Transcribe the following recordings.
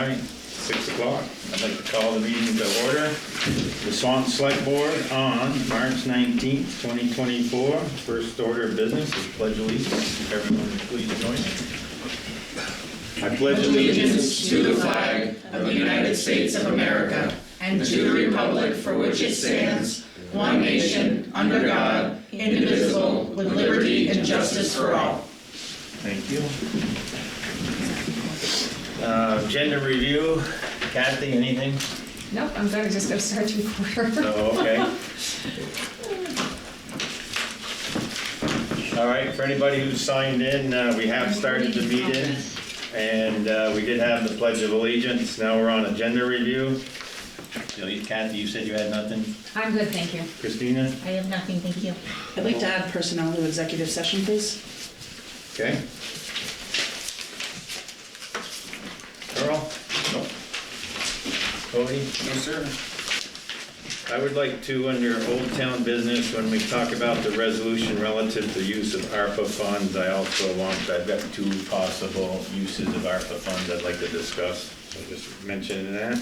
right, 6 o'clock. I'd like to call the meeting to order. The Swanton Selectboard on March 19th, 2024. First order of business is pledge allegiance. Everyone please join me. I pledge allegiance to the flag of the United States of America and to the republic for which it stands, one nation, under God, indivisible, with liberty and justice for all. Thank you. Agenda review. Kathy, anything? Nope, I'm gonna just go start to record. Oh, okay. All right, for anybody who's signed in, we have started the meeting, and we did have the Pledge of Allegiance. Now we're on agenda review. Kathy, you said you had nothing? I'm good, thank you. Christina? I have nothing, thank you. I'd like to add personnel to executive session, please. Okay. Earl? Nope. Cody? No, sir. I would like to, under Old Town Business, when we talk about the resolution relative to use of ARPA funds, I've got two possible uses of ARPA funds I'd like to discuss. So just mentioning that.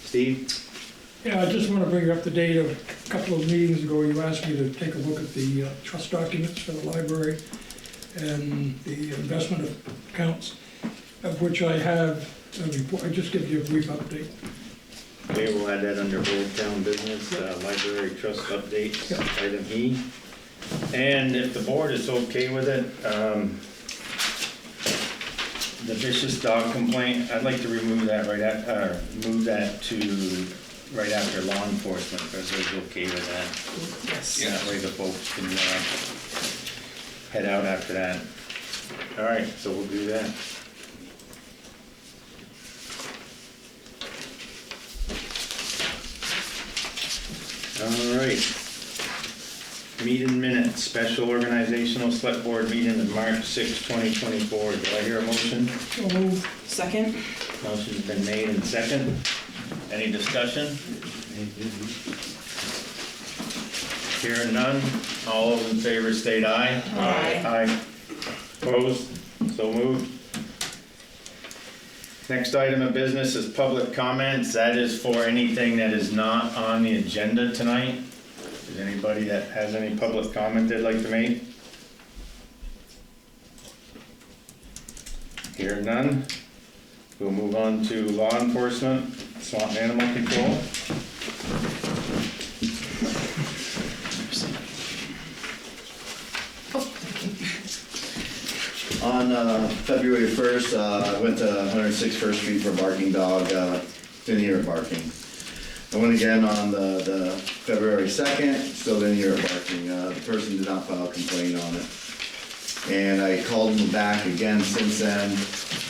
Steve? Yeah, I just want to bring you up to date. A couple of meetings ago, you asked me to take a look at the trust documents for the library and the investment accounts, of which I have a report. I just give you a brief update. Okay, we'll add that under Old Town Business, Library Trust Update, item E. And if the board is okay with it, the vicious dog complaint, I'd like to remove that move that to right after law enforcement, if everybody's okay with that. Yes. That way the folks can head out after that. All right, so we'll do that. All right. Meeting minutes, special organizational select board meeting of March 6, 2024. Do I hear a motion? So move. Second. Motion's been made and second. Any discussion? Hearing none. All those in favor state aye. Aye. Aye. Opposed? So moved. Next item of business is public comments. That is for anything that is not on the agenda tonight. Is there anybody that has any public comment they'd like to make? Hearing none. We'll move on to law enforcement, Swanton Animal Control. On February 1st, I went to 106 First Street for a barking dog. Didn't hear it barking. I went again on the February 2nd, still didn't hear it barking. The person did not file a complaint on it. And I called him back again since then,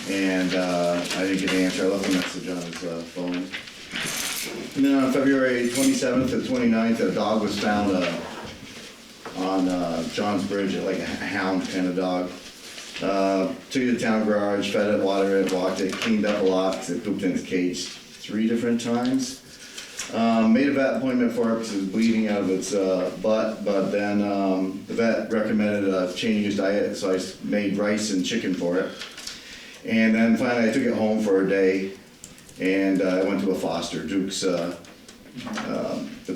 and I didn't get an answer. I left a message on his phone. And then on February 27th and 29th, a dog was found on John's Bridge, like a hound kind of dog. Took it to the town garage, fed it, watered it, walked it, cleaned up a lot because it pooped in his cage 3 different times. Made a vet appointment for it because it was bleeding out of its butt, but then the vet recommended changing his diet, so I made rice and chicken for it. And then finally I took it home for a day, and I went to a foster. Duke's, the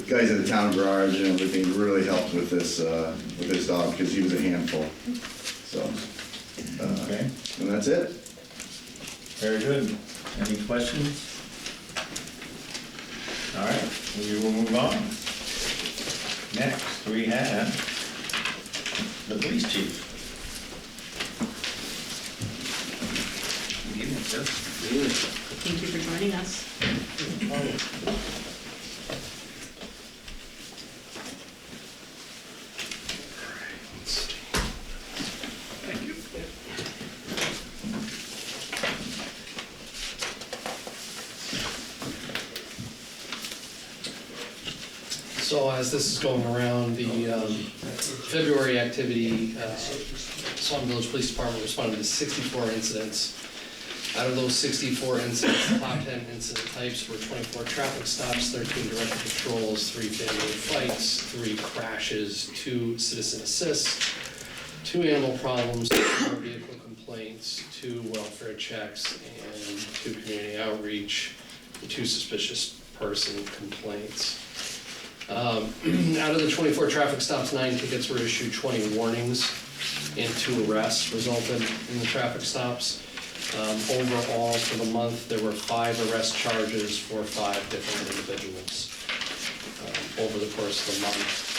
guys at the town garage and everything really helped with this dog because he was a handful. So, Okay. and that's it. Very good. Any questions? All right, we will move on. Next, we have the police chief. Good evening, sir. Thank you for joining us. Thank you. So as this is going around, the February activity, Swanton Village Police Department responded to 64 incidents. Out of those 64 incidents, the top 10 incident types were 24 traffic stops, 13 directed patrols, 3 family fights, 3 crashes, 2 citizen assists, 2 animal problems, 1 vehicle complaint, complaints, 2 welfare checks, and 2 community outreach, and 2 suspicious person complaints. Out of the 24 traffic stops, 9 tickets were issued, 20 warnings, and 2 arrests resulted in the traffic stops. Overall, for the month, there were 5 arrest charges for 5 different individuals over the course of the month.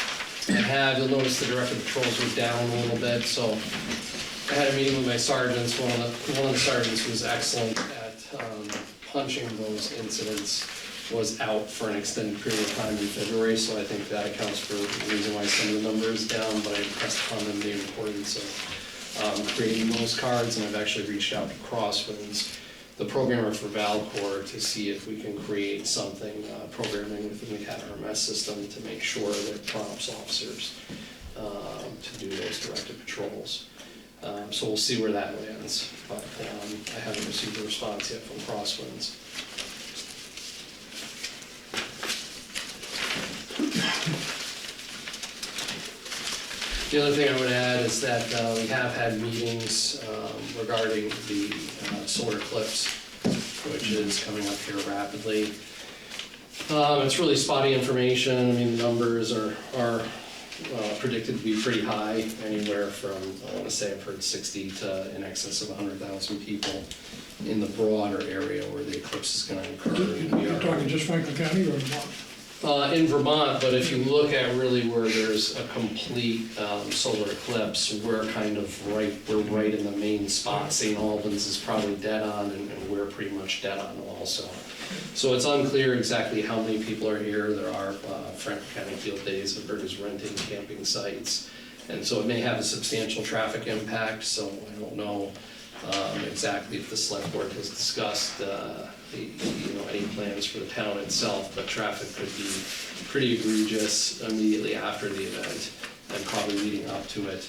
You'll notice the director patrols were down a little bit, so I had a meeting with my sergeants. One of the sergeants was excellent at punching those incidents, was out for an extended period of time in February, so I think that accounts for the reason why some of the number is down, but I impressed upon them the importance of creating those cards, and I've actually reached out to Crosswinds, the programmer for Valcor, to see if we can create something, programming within the CAT-RMS system to make sure that it prompts officers to do those directed patrols. So we'll see where that lands, but I haven't received a response yet from Crosswinds. The other thing I would add is that we have had meetings regarding the solar eclipse, which is coming up here rapidly. It's really spotty information. I mean, the numbers are predicted to be pretty high, anywhere from, I want to say I've heard 60 to in excess of 100,000 people in the broader area where the eclipse is going to occur. You're talking just Franklin County or Vermont? In Vermont, but if you look at really where there's a complete solar eclipse, we're kind of we're right in the main spot. St. Albans is probably dead on, and we're pretty much dead on also. So it's unclear exactly how many people are here. There are Franklin County Field Days, everybody's renting camping sites, and so it may have a substantial traffic impact, so I don't know exactly if the select board has discussed any plans for the town itself, but traffic could be pretty egregious immediately after the event and probably leading up to it.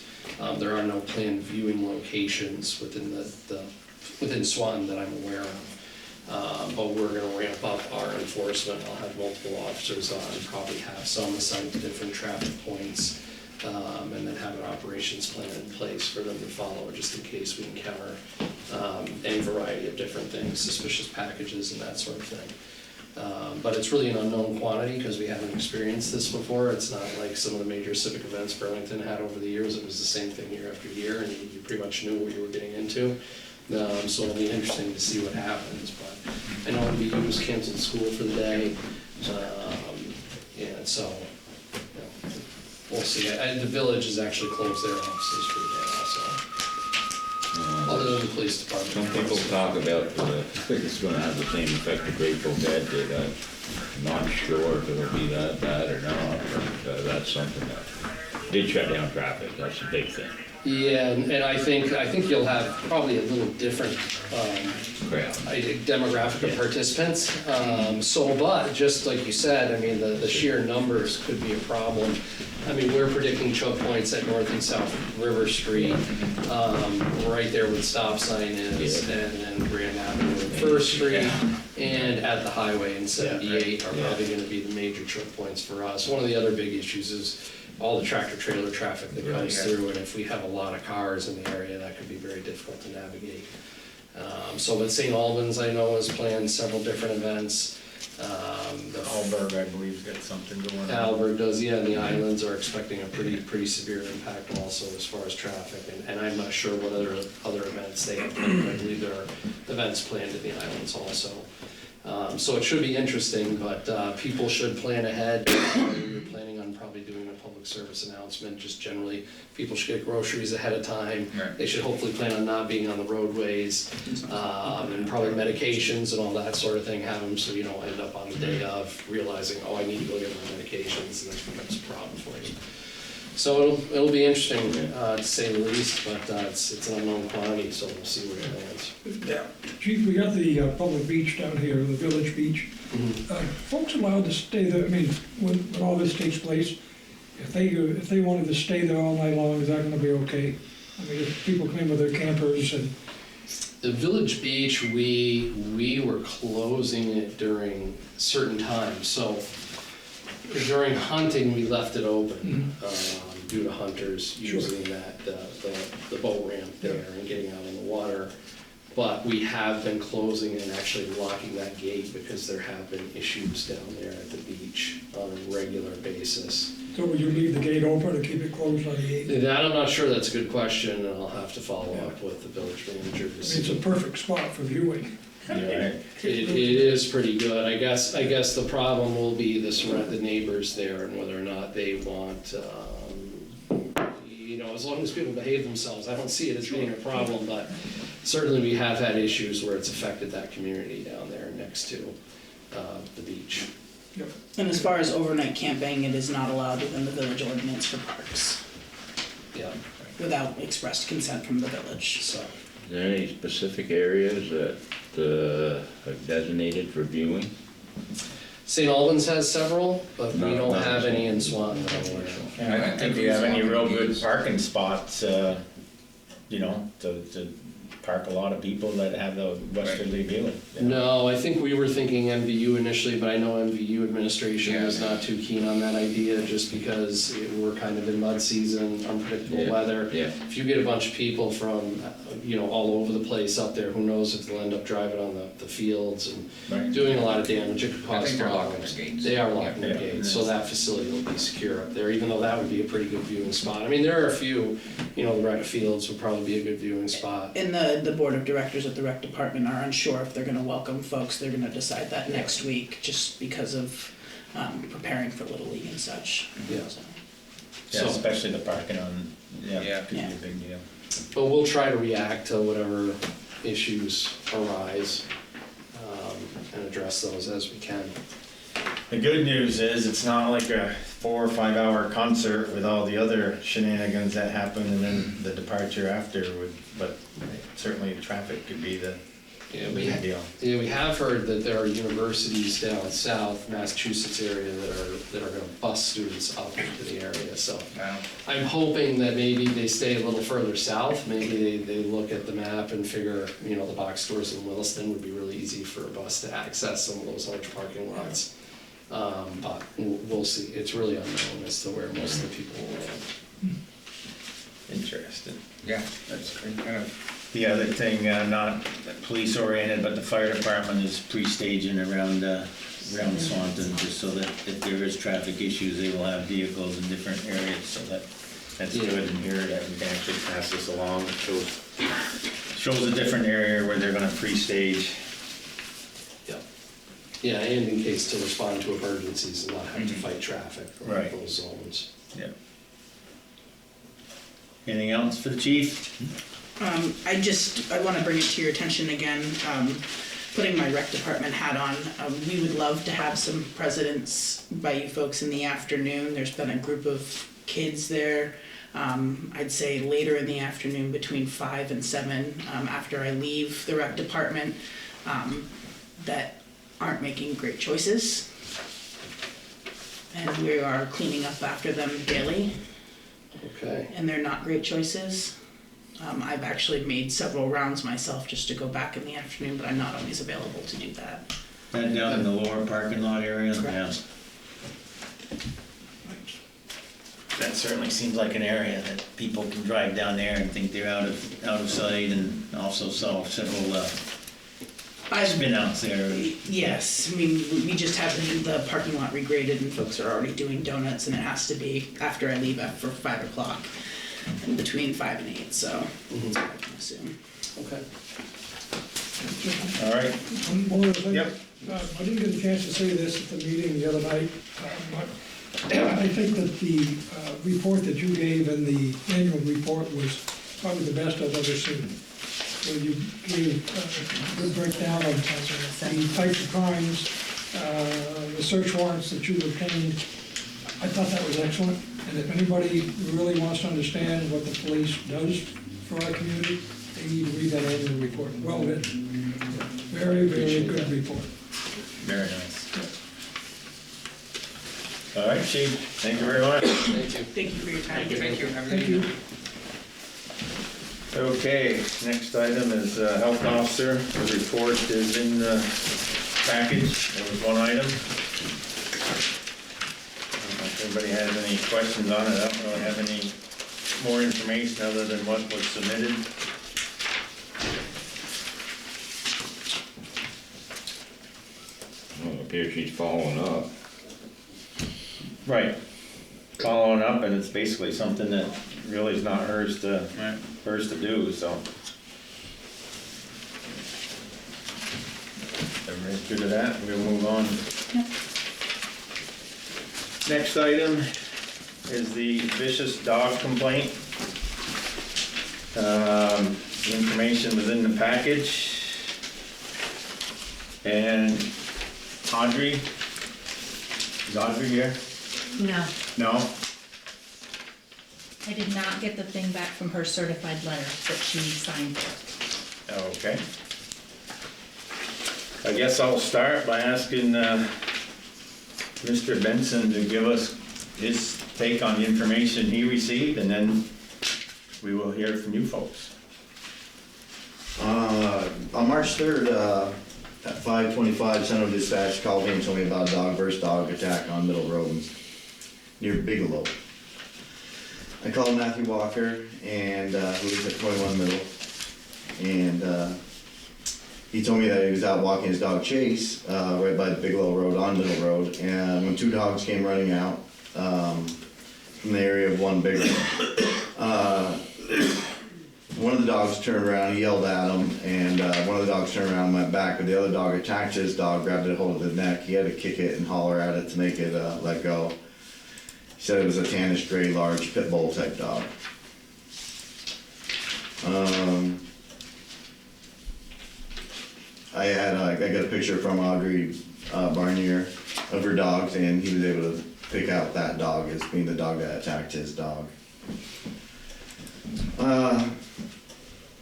There are no planned viewing locations within Swanton that I'm aware of, but we're going to ramp up our enforcement. I'll have multiple officers on, probably have some assigned to different traffic points, and then have an operations plan in place for them to follow, just in case we encounter any variety of different things, suspicious packages and that sort of thing. But it's really an unknown quantity because we haven't experienced this before. It's not like some of the major civic events Burlington had over the years. It was the same thing year after year, and you pretty much knew what you were getting into. So it'll be interesting to see what happens. But I know MBU's canceled school for the day, and so we'll see. The village has actually closed their offices for the day also. Other than the police department. Some people talk about, I think it's gonna have the same effect the Grateful Dead did. I'm not sure if it'll be that bad or not, but that's something that did shut down traffic. That's a big thing. Yeah, and I think you'll have probably a little different demographic of participants. But just like you said, I mean, the sheer numbers could be a problem. I mean, we're predicting choke points at North and South River Street, right there where the stop sign is, and then Grand Avenue and First Street, and at the highway in 78 are probably going to be the major choke points for us. One of the other big issues is all the tractor trailer traffic that comes through, and if we have a lot of cars in the area, that could be very difficult to navigate. So at St. Albans, I know, has planned several different events. Alberg, I believe, got something going on. Alberg does, yeah, and the islands are expecting a pretty severe impact also as far as traffic, and I'm not sure what other events they have planned. I believe there are events planned in the islands also. So it should be interesting, but people should plan ahead. We're planning on probably doing a public service announcement. Just generally, people should get groceries ahead of time. Right. They should hopefully plan on not being on the roadways, and probably medications and all that sort of thing. Have them so you don't end up on the day of realizing, oh, I need to go get my medications, and that becomes a problem for you. So it'll be interesting, to say the least, but it's an unknown quantity, so we'll see where it lands. Yeah. Chief, we got the public beach down here, the village beach. Folks allowed to stay there, I mean, when all this takes place, if they wanted to stay there all night long, is that gonna be okay? I mean, if people come in with their campers and... The village beach, we were closing it during certain times, so during hunting, we left it open, due to hunters using that, the boat ramp there and getting out on the water. But we have been closing and actually locking that gate because there have been issues down there at the beach on a regular basis. So will you leave the gate open or keep it closed on the 8th? That I'm not sure, that's a good question, and I'll have to follow up with the village manager to see. It's a perfect spot for viewing. Right. It is pretty good. I guess the problem will be the neighbors there and whether or not they want, as long as people behave themselves, I don't see it as being a problem, but certainly we have had issues where it's affected that community down there next to the beach. Yep. And as far as overnight camping, it is not allowed within the village ordinance for parks Yeah, without expressed consent from the village, so. Is there any specific areas that are designated for viewing? St. Albans has several, but we No, don't not have any in Swanton. Swanton. I don't think you have any real good parking spots, to park a lot of people that have the westerly viewing. No, I think we were thinking MVU initially, but I know MVU administration was not too keen on that idea just because we're kind of in mud season, unpredictable Yeah, weather. yeah. If you get a bunch of people from, all over the place up there, who knows if they'll end up driving on the fields and Right. doing a lot of damage, it could I cause think they're locking problems. their gates. They are locking their Yeah. gates, so that facility will be secure up there, even though that would be a pretty good viewing spot. I mean, there are a few, the rec fields would probably be a good viewing spot. And the board of directors at the rec department are unsure if they're gonna welcome folks, they're gonna decide that next week, just because of, preparing for Little League and such. Yeah. So. Yeah, So- especially the parking on, Yeah. could be a big deal. But we'll try to react to whatever issues arise, and address those as we can. The good news is, it's not like a 4 or 5 hour concert with all the other shenanigans that happen and then the departure after but certainly traffic could be the big deal. Yeah, we have heard that there are universities down south, Massachusetts area, that are gonna bus students up into the area, so. Wow. I'm hoping that maybe they stay a little further south, maybe they look at the map and figure, the box stores in Williston would be really easy for a bus to access some of those large parking lots. But we'll see, it's really unknown as to where most of the people will land. Interesting. Yeah, that's great, kind of. The other thing, not police oriented, but the fire department is pre-staging around Swanton, just so that if there is traffic issues, they will have vehicles in different areas, so that's Yeah. good in here, that we can actually pass this along. It shows a different area where they're gonna pre-stage. Yeah, and in case to respond to emergencies and not have to fight traffic around Right. those zones. Yeah. Anything else for the chief? I wanna bring it to your attention again, putting my rec department hat on, we would love to have some presidents by you folks in the afternoon. There's been a group of kids there, I'd say later in the afternoon between 5 and 7, after I leave the rec department, that aren't making great choices. And we are cleaning up after them daily, Okay. and they're not great choices. I've actually made several rounds myself just to go back in the afternoon, but I'm not always available to do that. That down in the lower parking lot area? Correct. Yeah. That certainly seems like an area that people can drive down there and think they're out of sight, and also saw several spin outs there. Yes, I mean, we just have the parking lot regraded and folks are already doing donuts, and it has to be after I leave for 5 o'clock, and between 5 and 8, so that's what I can assume. Okay. All right, One more thing. Yep. I didn't get a chance to say this at the meeting the other night, but I think that the report that you gave in the annual report was probably the best I've ever seen. Where you gave a good breakdown of the types of crimes, the search warrants that you obtained. I thought that was excellent, and if anybody really wants to understand what the police does for our community, they need to read that annual report. Well written. Very, very good report. very nice. All right, chief, thank you very much. Thank you. Thank you for your time. Thank you. Have a good Thank you. evening. Okay, next item is health officer. The report is in the package. There was one item. If anybody has any questions on it, I don't really have any more information other than what was submitted. Up here, she's following up. Right. Following up, and it's basically something that really is not hers to do, so. Everybody's good at that, we'll move on. Next item is the vicious dog complaint. The information was in the package. And Audrey, is Audrey here? No, No? I did not get the thing back from her certified letter that she signed. Okay. I guess I'll start by asking Mr. Benson to give us his take on the information he received, and then we will hear from you folks. On March 3rd, at 5:25, Central Dispatch called me and told me about a dog versus dog attack on Middle Road near Bigelow. I called Matthew Walker, and who lives at 21 Middle, and he told me that he was out walking his dog Chase right by the Bigelow Road on Middle Road, and when two dogs came running out from the area of one Bigelow. One of the dogs turned around, he yelled at him, and one of the dogs turned around and went back, but the other dog attacked his dog, grabbed it a hold of the neck. He had to kick it and holler at it to make it let go. He said it was a tannish gray large pit bull type dog. I got a picture from Audrey Barnier of her dogs, and he was able to pick out that dog as being the dog that attacked his dog.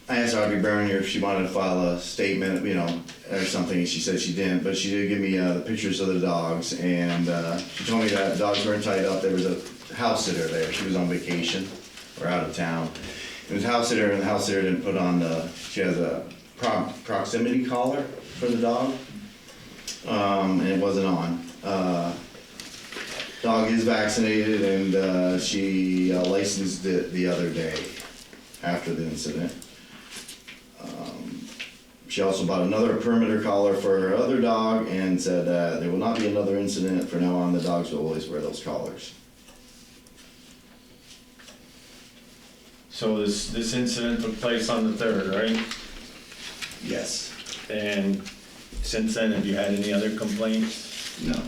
I asked Audrey Barnier if she wanted to file a statement, or something, and she said she didn't, but she did give me the pictures of the dogs, and she told me that dogs weren't tied up. There was a house sitter there. She was on vacation or out of town. It was a house sitter, and the house sitter didn't put on she has a proximity collar for the dog, and it wasn't on. Dog is vaccinated, and she licensed it the other day after the incident. She also bought another perimeter collar for her other dog and said that there will not be another incident. From now on, the dogs will always wear those collars. So this incident took place on the 3rd, right? Yes. And since then, have you had any other complaints? No.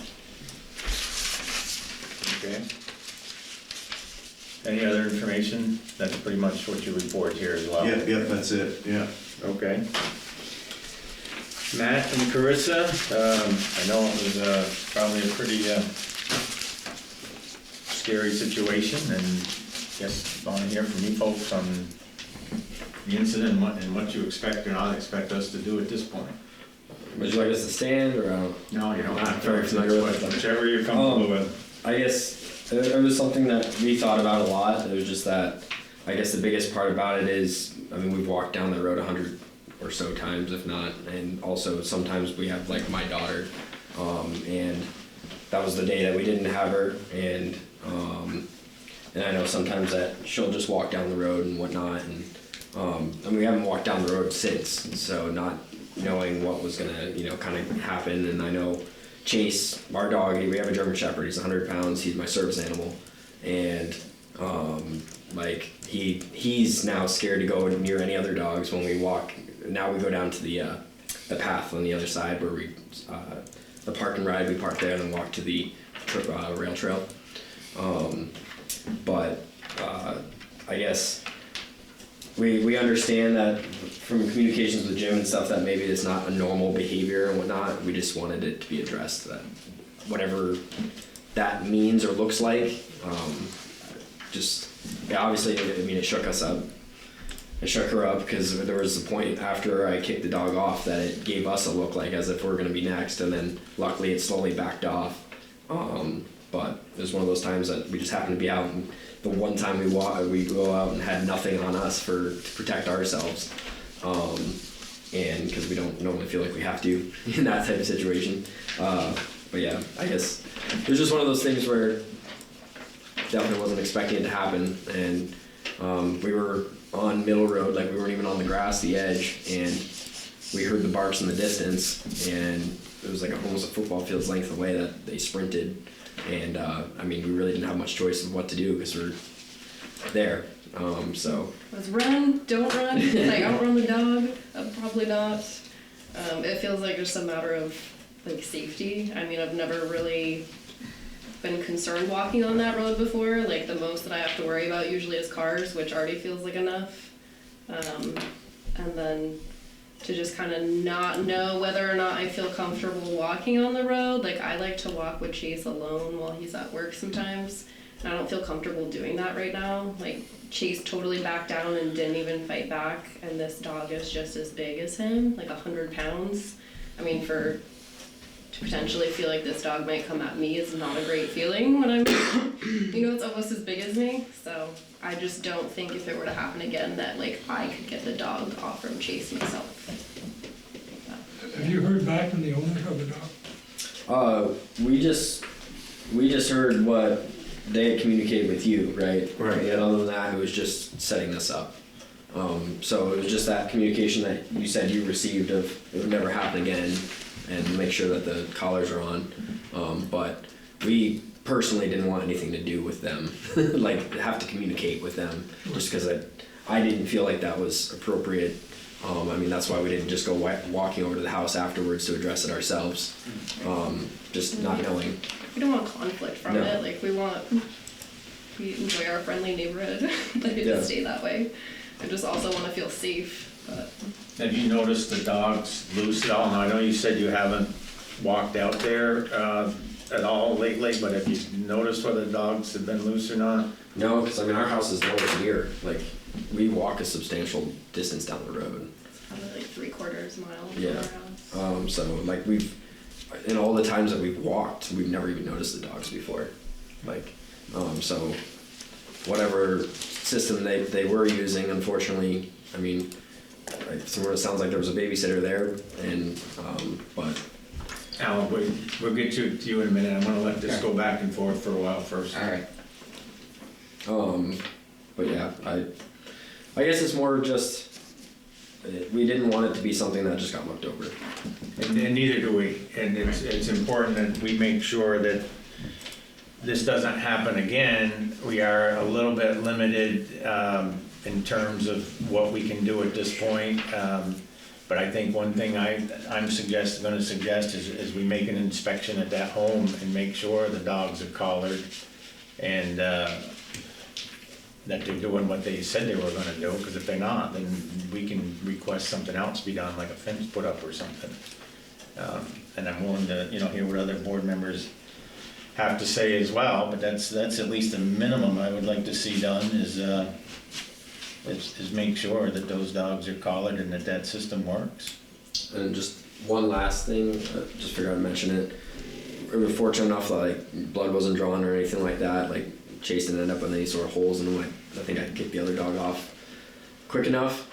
Okay. Any other information? That's pretty much what you report here as well. Yep, that's it, yeah. Okay. Matt and Carissa, I know it was probably a pretty scary situation, and guess I want to hear from you folks on the incident and what you expect or not expect us to do at this point. Would you like us to stand, or? No, you don't have to. Very familiar with it. Whichever you're comfortable with. I guess it was something that we thought about a lot. It was just that, I guess the biggest part about it is, we've walked down the road 100 or so times, if not, and also sometimes we have like my daughter, and that was the day that we didn't have her, and I know sometimes that she'll just walk down the road and whatnot, and we haven't walked down the road since, so not knowing what was gonna, kind of happen. And I know Chase, our dog, we have a German Shepherd, he's 100 pounds, he's my service animal, and he's now scared to go near any other dogs when we walk. Now we go down to the path on the other side where the park and ride, we park there and then walk to the rail trail. But I guess we understand that from communications with Jim and stuff that maybe it's not a normal behavior and whatnot. We just wanted it to be addressed, that whatever that means or looks like, obviously, it shook us up. It shook her up because there was a point after I kicked the dog off that it gave us a look like as if we're going to be next, and then luckily it slowly backed off. But it was one of those times that we just happened to be out, and the one time we go out and had nothing on us to protect ourselves, and because we don't normally feel like we have to in that type of situation. But yeah, I guess it was just one of those things where definitely wasn't expecting it to happen, and we were on Middle Road, we weren't even on the grass, the edge, and we heard the barks in the distance, and it was like almost a football field's length away that they sprinted. And I mean, we really didn't have much choice of what to do because we're there. So Was run, don't run, like outrun the dog, probably not. It feels like just a matter of like safety. I mean, I've never really been concerned walking on that road before. Like the most that I have to worry about usually is cars, which already feels like enough. And then to just kind of not know whether or not I feel comfortable walking on the road. Like I like to walk with Chase alone while he's at work sometimes. And I don't feel comfortable doing that right now. Like Chase totally backed down and didn't even fight back. And this dog is just as big as him, like 100 pounds. I mean, to potentially feel like this dog might come at me is not a great feeling when I'm, it's almost as big as me. So I just don't think if it were to happen again that like I could get the dog off from Chase myself. Have you heard back from the owner of the dog? we just heard what they had communicated with you, right? Right. And other than that, it was just setting this up. So it was just that communication that you said you received of it would never happen again, and make sure that the collars are on. But we personally didn't want anything to do with them, like have to communicate with them, just because I didn't feel like that was appropriate. I mean, that's why we didn't just go walking over to the house afterwards to address it ourselves, just not knowing. We don't want conflict from No. it. Like we enjoy our friendly neighborhood. Like it Yeah. just stay that way. I just also want to feel safe. But Have you noticed the dogs loose at all? Now, I know you said you haven't walked out there at all lately, but have you noticed whether the dogs have been loose or not? No, because I mean, our house is nowhere near. Like, we walk a substantial distance down the road. it's probably like 3/4 mile from Yeah. our house. So like in all the times that we've walked, we've never even noticed the dogs before. Like, so whatever system they were using, unfortunately, I mean, from what it sounds like there was a babysitter there, and but Alan, we'll get to you in a minute. I'm gonna let this go back and forth for a while first. All right. but yeah, I guess it's more just we didn't want it to be something that just got looked over. And neither do we. And it's important that we make sure that this doesn't happen again. We are a little bit limited in terms of what we can do at this point. But I think one thing I'm gonna suggest is we make an inspection at that home and make sure the dogs are collared and that they're doing what they said they were gonna do, because if they're not, then we can request something else be done, like a fence put up or something. And I'm willing to, hear what other board members have to say as well, but that's at least a minimum I would like to see done is make sure that those dogs are collared and that system works. And just one last thing, just figured I'd mention it. We were fortunate enough that like blood wasn't drawn or anything like that. Like Chase didn't end up with any sort of holes in him. I think I kicked the other dog off quick enough.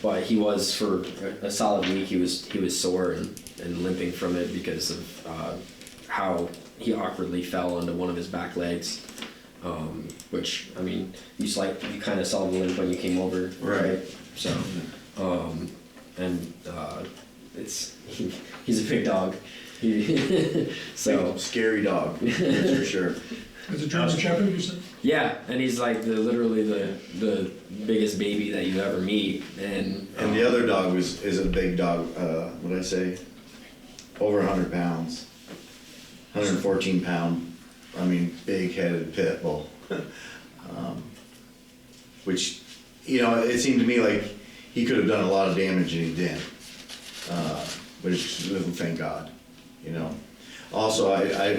But he was for a solid week. He was sore and limping from it because of how he awkwardly fell onto one of his back legs. Which I mean, you kind of saw the limp when you came over, right? So, he's a big dog. So Scary dog, that's for sure. Is it German Shepherd, you said? yeah, and he's like literally the biggest baby that you ever meet, and And the other dog is a big dog, what did I say? Over 100 pounds. 114 pound, I mean, big headed pit bull. Which, it seemed to me like he could have done a lot of damage and he didn't. Which, thank God, Also, I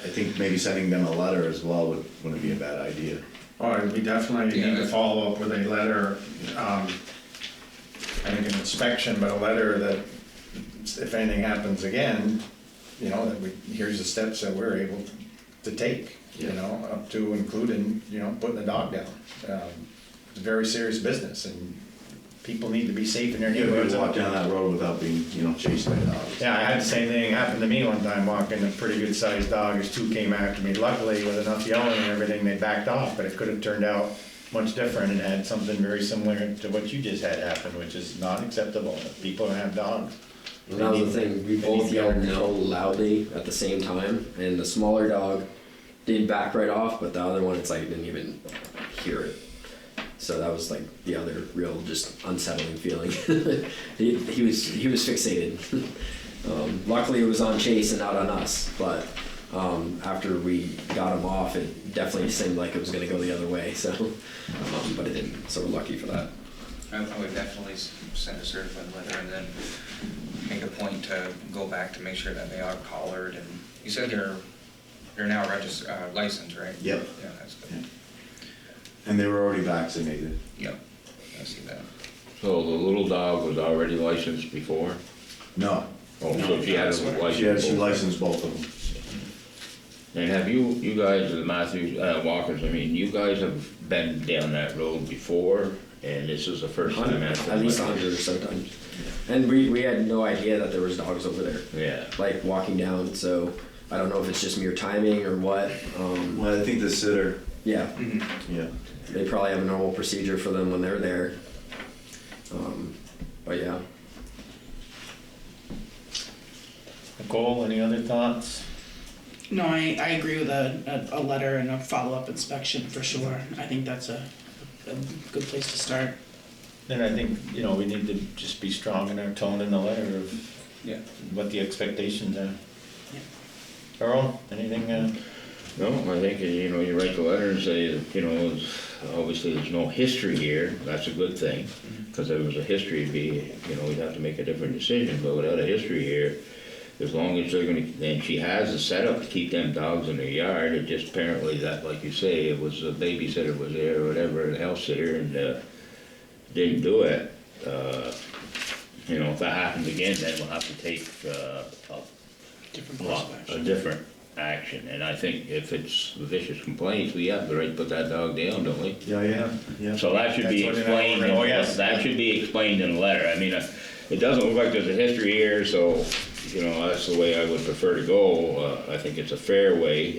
think maybe sending them a letter as well wouldn't be a bad idea. Or we definitely need to follow up with a letter, I think an inspection, but a letter that if anything happens again, that here's the steps that we're able to take, up to including, putting the dog down. It's a very serious business and people need to be safe in their You neighborhoods. could walk down that road without being, chased by dogs. Yeah, I had the same thing happen to me one time walking a pretty good sized dog. His two came after me. Luckily, with enough yelling and everything, they backed off, but it could have turned out much different and had something very similar to what you just had happen, which is not acceptable. People have dogs. And that was the thing, we both yelled no loudly at the same time, and the smaller dog did back right off, but the other one, it's like, didn't even hear it. So that was like the other real just unsettling feeling. he was fixated. Luckily it was on Chase and not on us, but after we got him off, it definitely seemed like it was going to go the other way. So, but it didn't. So we're lucky for that. I would definitely send a certified letter and then make a point to go back to make sure that they are collared. And you said they're now licensed, right? Yep. Yeah, that's good. And they were already vaccinated. Yep, I see that. So the little dog was already licensed before? No, Oh, so she had a she license. licensed both of them. And have you guys, the Matthews, Walkers, I mean, you guys have been down that road before, and this is the first time after? At least 100 or so times. And we had no idea that there was dogs over there. Yeah. Like walking down, so I don't know if it's just mere timing or what. Well, I think the sitter, Yeah, yeah. they probably have a normal procedure for them when they're there. But yeah. Nicole, any other thoughts? No, I agree with a letter and a follow-up inspection for sure. I think that's a good place to start. Then I think, we need to just be strong in our tone in the letter of Yeah. what the expectations are. Yeah. Earl, anything? No, I think, you write the letter and say, obviously there's no history here, that's a good thing. Because if there was a history, it'd be, we'd have to make a different decision, but without a history here, as long as they're gonna, and she has a setup to keep them dogs in their yard, it just apparently that, like you say, it was a babysitter was there or whatever, a house sitter, and didn't do it. If that happens again, then we'll have to take Different course of a action. different action. And I think if it's vicious complaints, we have the right to put that dog down, don't we? Yeah. So that should be That's what explained, oh, yes. that should be explained in the letter. I mean, it doesn't look like there's a history here, so, that's the way I would prefer to go. I think it's a fair way.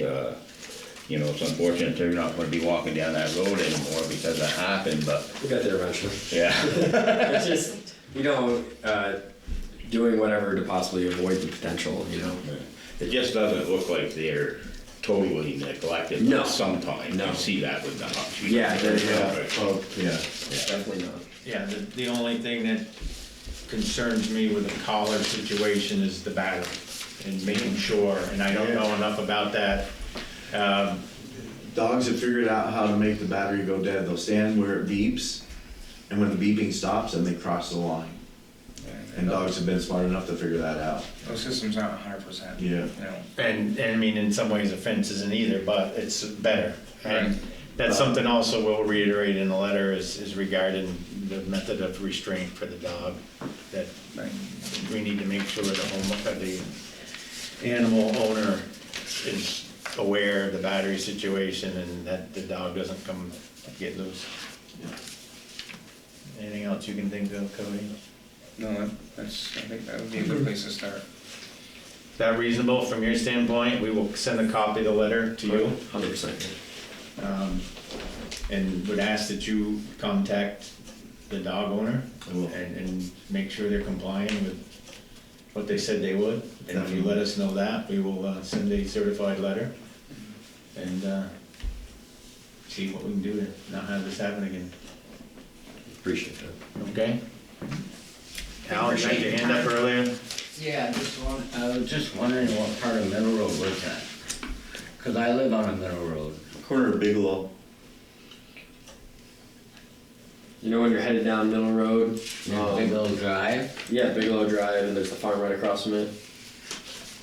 It's unfortunate they're not gonna be walking down that road anymore because that happened, but, We got there eventually. yeah. It's just, doing whatever to possibly avoid the potential, It just doesn't look like they're totally neglected, No. but sometimes No. you see that with dogs. Yeah, Oh, yeah. definitely not. Yeah, the only thing that concerns me with the collar situation is the battery and making sure, and I don't know enough about that. Dogs have figured out how to make the battery go dead. They'll stand where it beeps, and when the beeping stops, then they cross the line. And dogs have been smart enough to figure that out. Those systems aren't 100%. Yeah. And I mean, in some ways, a fence isn't either, but it's better. And Right. that's something also we'll reiterate in the letter is regarding the method of restraint for the dog. That we need to make sure the animal owner is aware of the battery situation and that the dog doesn't come get loose. Anything else you can think of, Cody? No, I think that would be a good place to start. Is that reasonable from your standpoint? We will send a copy of the letter to you. 100%. And would ask that you contact the dog owner I will. and make sure they're complying with what they said they would. And if you let us know that, we will send a certified letter and see what we can do to not have this happen again. Appreciate that. Okay? Al, you had your hand up earlier? Yeah, I was just wondering what part of Middle Road was that? Cause I live on a Middle Road. Corner of Bigelow. When you're headed down Middle Road, Bigelow Drive? yeah, Bigelow Drive, and there's the farm right across from it.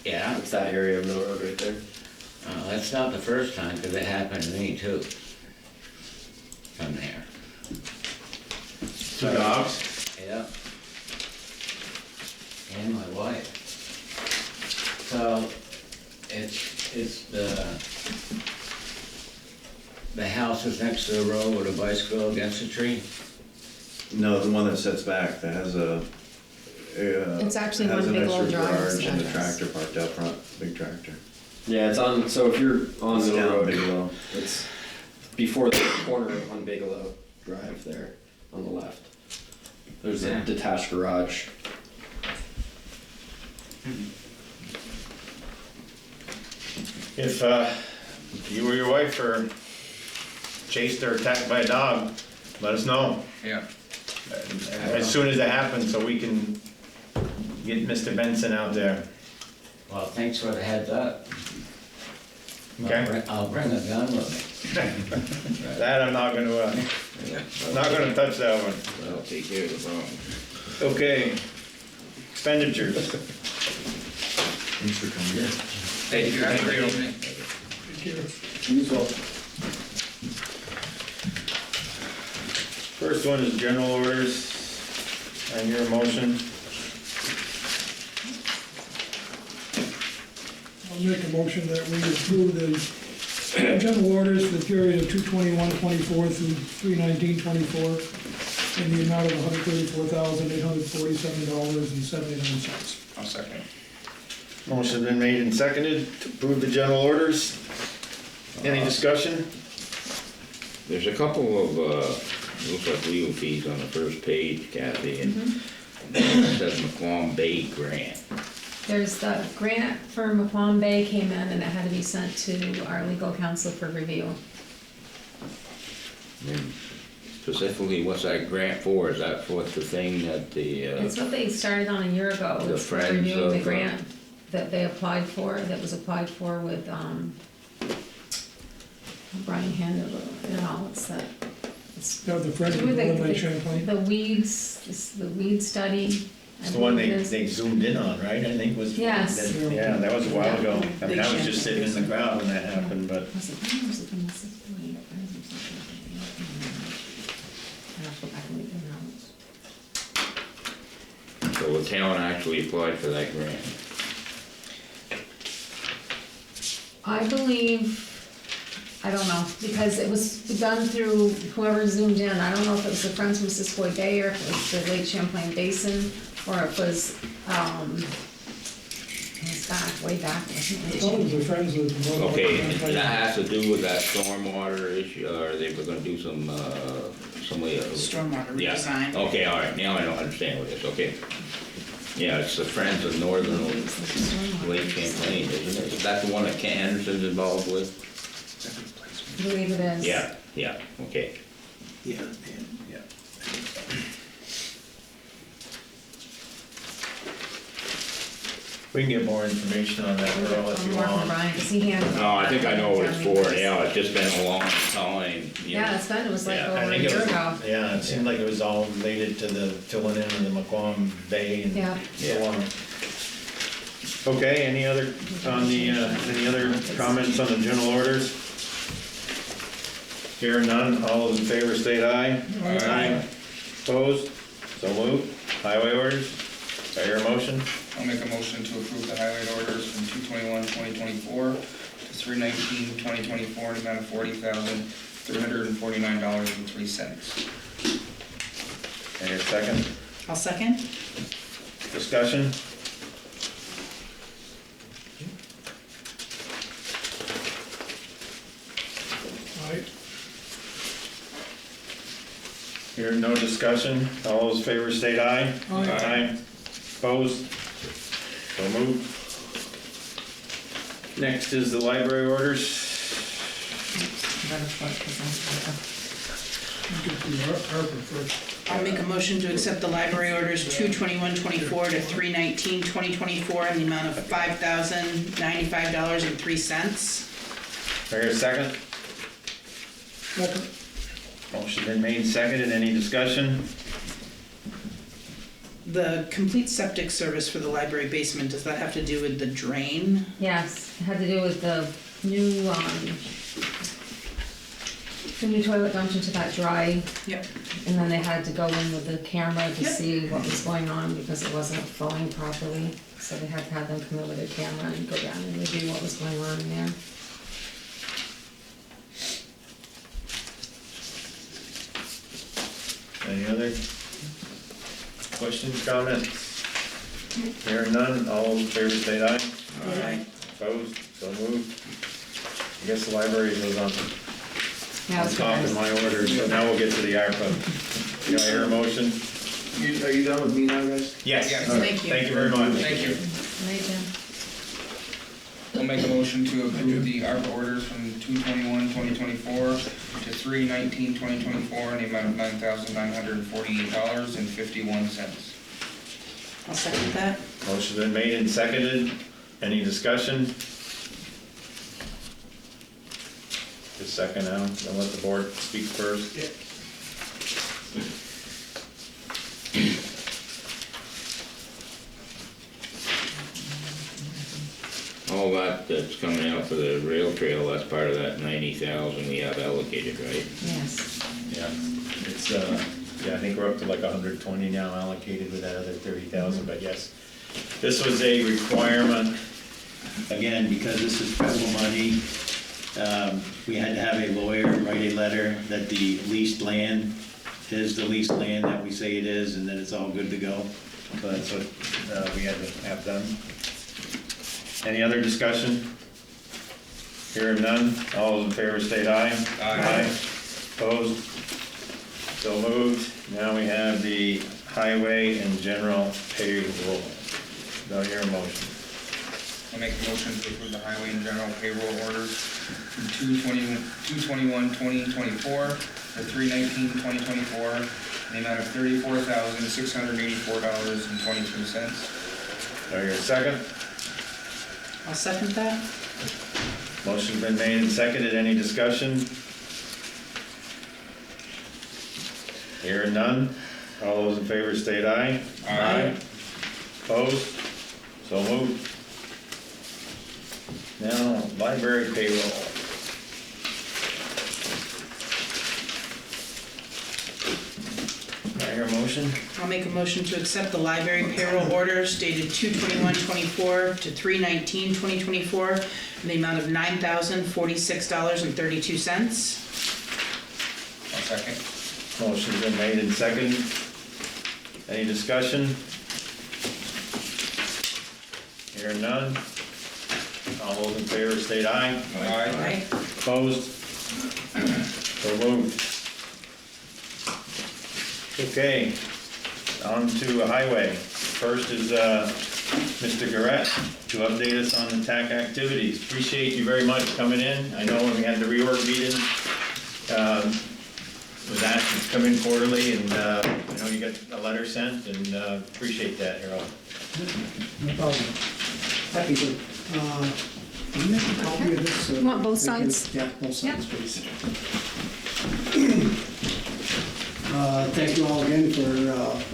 Yeah. It's that area of Middle Road right there. That's not the first time, cause it happened to me too. From there. Two dogs? Yeah. And my wife. So, it's the house is next to the road with a bicycle against a tree. No, the one that sets back, that has It's actually has one an big old extra drive, garage and a yes. tractor parked out front, big tractor. Yeah, it's on, so if you're on It's Middle down Road, Bigelow. it's before the corner on Bigelow Drive there, on the left. There's a Yeah. detached garage. If you or your wife are chased or attacked by a dog, let us know Yeah, as soon as it happens, so we can get Mr. Benson out there. Well, thanks for the heads up. Okay? I'll bring a gun with me. That I'm not gonna touch that one. That'll take care of the problem. Okay, expenditures. thank you, have a great evening. First one is general orders. I hear a motion. I'll make a motion that we approve the general orders for the period of 2/21/24 through 3/19/24 in the amount of $134,847.79. I'll second. Motion's been made and seconded to approve the general orders. Any discussion? There's a couple of, looks like legal fees on the first page, Kathy, and it says McQuam Bay Grant. There's the grant for McQuam Bay came in and it had to be sent to our legal counsel for review. And specifically, what's that grant for? Is that for the thing that the, It's what they started on a year ago, The it's Friends reviewing the of, grant that they applied for, that was applied for with, Brian handled it all, it's that. It's The Friends of Lake Champlain. the weeds, the weed study. I It's the one believe it is. they zoomed in on, right? I think was. Yes. Yeah, that was a while ago. I mean, I was just sitting in the crowd when that happened, but. Was it when was it from the 68? I have to go back and read the notes. so the town actually applied for that grant? I believe, I don't know, because it was done through whoever zoomed in. I don't know if it was the Friends from Missisquoi Bay or if it was the Lake Champlain Basin, or if it was, it was back, way back. I think I it thought it was- was the Friends of. Okay, and that has to do with that stormwater issue, or they were gonna do some way of. Stormwater Yeah. redesign. Okay, all right, now I don't understand what it is, okay. Yeah, it's the Friends of Northern Lake Champlain, isn't it? Is that the one that Ken Anderson's involved with? I believe it is. Yeah, okay. Yeah. We can get more information on that, Earl, if you More from want. Brian, 'cause he handled. No, I think I know what it's for, yeah, it's just been a long time, you know. Yeah, it's been, it was like Yeah, over I a think it year was, ago. yeah, it seemed like it was all related to the filling in of the McQuam Bay and Yeah. so on. Okay, any other comments on the general orders? Hearing none, all those in favor state aye. Aye. Opposed? So moved. Highway orders, I hear a motion. I'll make a motion to approve the highway orders from 2/21/2024 to 3/19/2024 in the amount of $40,349.03. I hear a second. I'll second. Discussion? Aye. Hearing no discussion, all those in favor state aye. Aye. Opposed? So moved. Next is the library orders. Get the ARPA first. I'll make a motion to accept the library orders 2/21/24 to 3/19/2024 in the amount of $5,095.03. I hear a second. Second. Motion been made, seconded, any discussion? The complete septic service for the library basement, does that have to do with the drain? Yes, it had to do with the new toilet dumped into that dry, Yep. and then they had to go in with the camera to Yep. see what was going on because it wasn't flowing properly. So they had to have them come in with a camera and go down and review what was going on in there. Any other questions, comments? Hearing none, all those in favor state aye. Aye. Opposed? So moved. I guess the library goes on. Yeah, on it's top of nice. my order, so now we'll get to the ARPA. Do I hear a motion? Are you done with me now, guys? Yes. Yes. Thank you. Thank you very much. Thank you. Right, Jim? We'll make a motion to approve the ARPA orders from 2/21/2024 to 3/19/2024 in the amount of $9,948.51. I'll second that. Motion's been made and seconded. Any discussion? Just second now, then let the board speak first. All that's coming out for the rail trail, that's part of that 90,000 we have allocated, right? Yes. Yeah, it's, yeah, I think we're up to like 120 now allocated with that other 30,000, but yes. This was a requirement, again, because this is federal money, we had to have a lawyer write a letter that the leased land is the leased land that we say it is, and then it's all good to go. So that's what we had to have done. Any other discussion? Hearing none, all those in favor state aye. Aye. Opposed? So moved. Now we have the highway and general payroll. Do I hear a motion? I'll make a motion to approve the highway and general payroll orders from 2/21/2024 to 3/19/2024 in the amount of $34,684.22. Do I hear a second? I'll second that. Motion's been made and seconded. Any discussion? Hearing none. All those in favor state aye. Aye. Opposed? So moved. Now, library payroll. Do I hear a motion? I'll make a motion to accept the library payroll orders dated 2/21/24 to 3/19/2024 in the amount of $9,046.32. I'll second. Motion's been made and seconded. Any discussion? Hearing none. All those in favor state aye. Aye. Opposed? So moved. Okay, on to highway. First is Mr. Garrett to update us on the TAC activities. Appreciate you very much coming in. I know when we had the reorg meeting, was asked to come in quarterly, and I know you got a letter sent, and appreciate that, Harold. No problem. Happy to. Can you make a copy of this? You want both sides? Yeah, both sides, please. Thank you all again for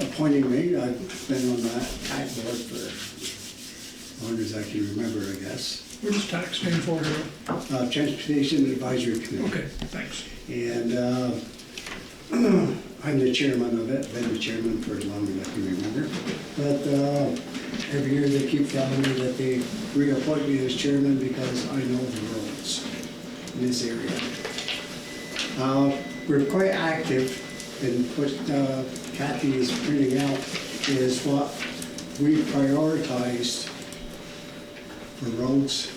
appointing me. I've been on that TAC board for as long as I can remember, I guess. What does tax stand for here? Transportation Advisory Committee. Okay, thanks. And I'm the chairman of it, been the chairman for as long as I can remember. But every year they keep telling me that they reappoint me as chairman because I know the roads in this area. We're quite active, and what Kathy is printing out is what we prioritized for roads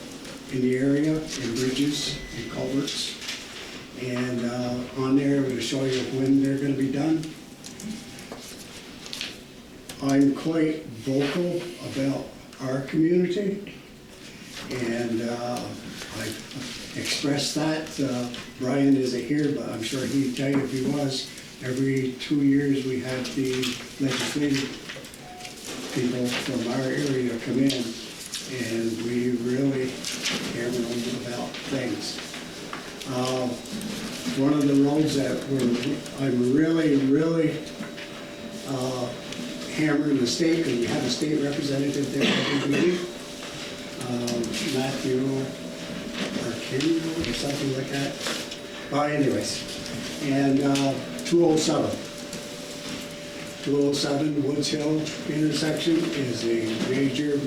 in the area, and bridges and culverts. And on there, we'll show you when they're going to be done. I'm quite vocal about our community, and I expressed that. Brian isn't here, but I'm sure he'd tell you if he was. Every 2 years, we have the legislative people from our area come in, and we really hammer on about things. One of the roads that I'm really hammering the state, because we have a state representative there every meeting, Matthew Arcane or something like that. Anyways, and 207 Woods Hill intersection is a major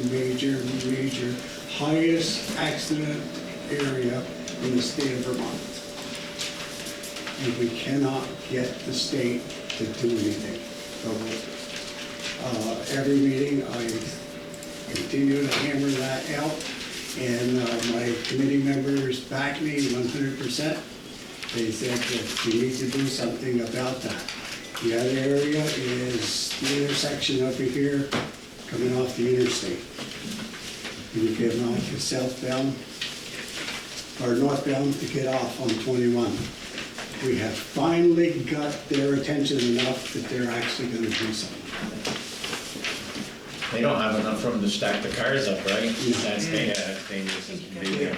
highest accident area in the state of Vermont. And we cannot get the state to do anything. Every meeting I continue to hammer that out, and my committee members back me 100%. they said that we need to do something about that. The other area is the intersection over here, coming off the interstate. When you get on to southbound, or northbound to get off on 21. We have finally got their attention enough that they're actually gonna do something. They don't have enough room to stack the cars up, right? No. That's dangerous as can be there.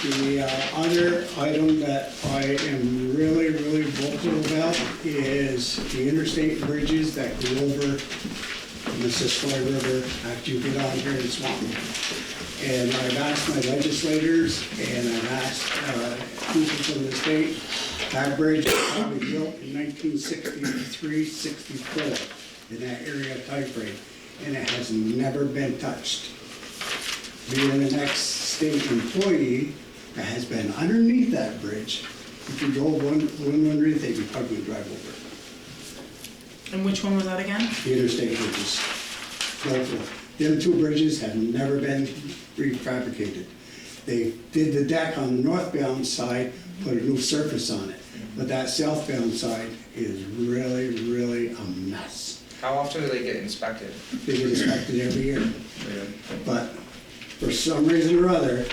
The other item that I am really, really vocal about is the interstate bridges that go over the Missisquoi River after you get on here in Swanton. And I've asked my legislators and I've asked people from the state, that bridge was probably built in 1963, 64, in that area time frame, and it has never been touched. Being an ex-state employee that has been underneath that bridge, if you go one underneath it, you probably drive over it. And which one was that again? The interstate bridges. Both of them. Them two bridges have never been refabricated. They did the deck on the northbound side, put a new surface on it. But that southbound side is really, really a mess. How often do they get inspected? They get inspected every year. But for some reason or other,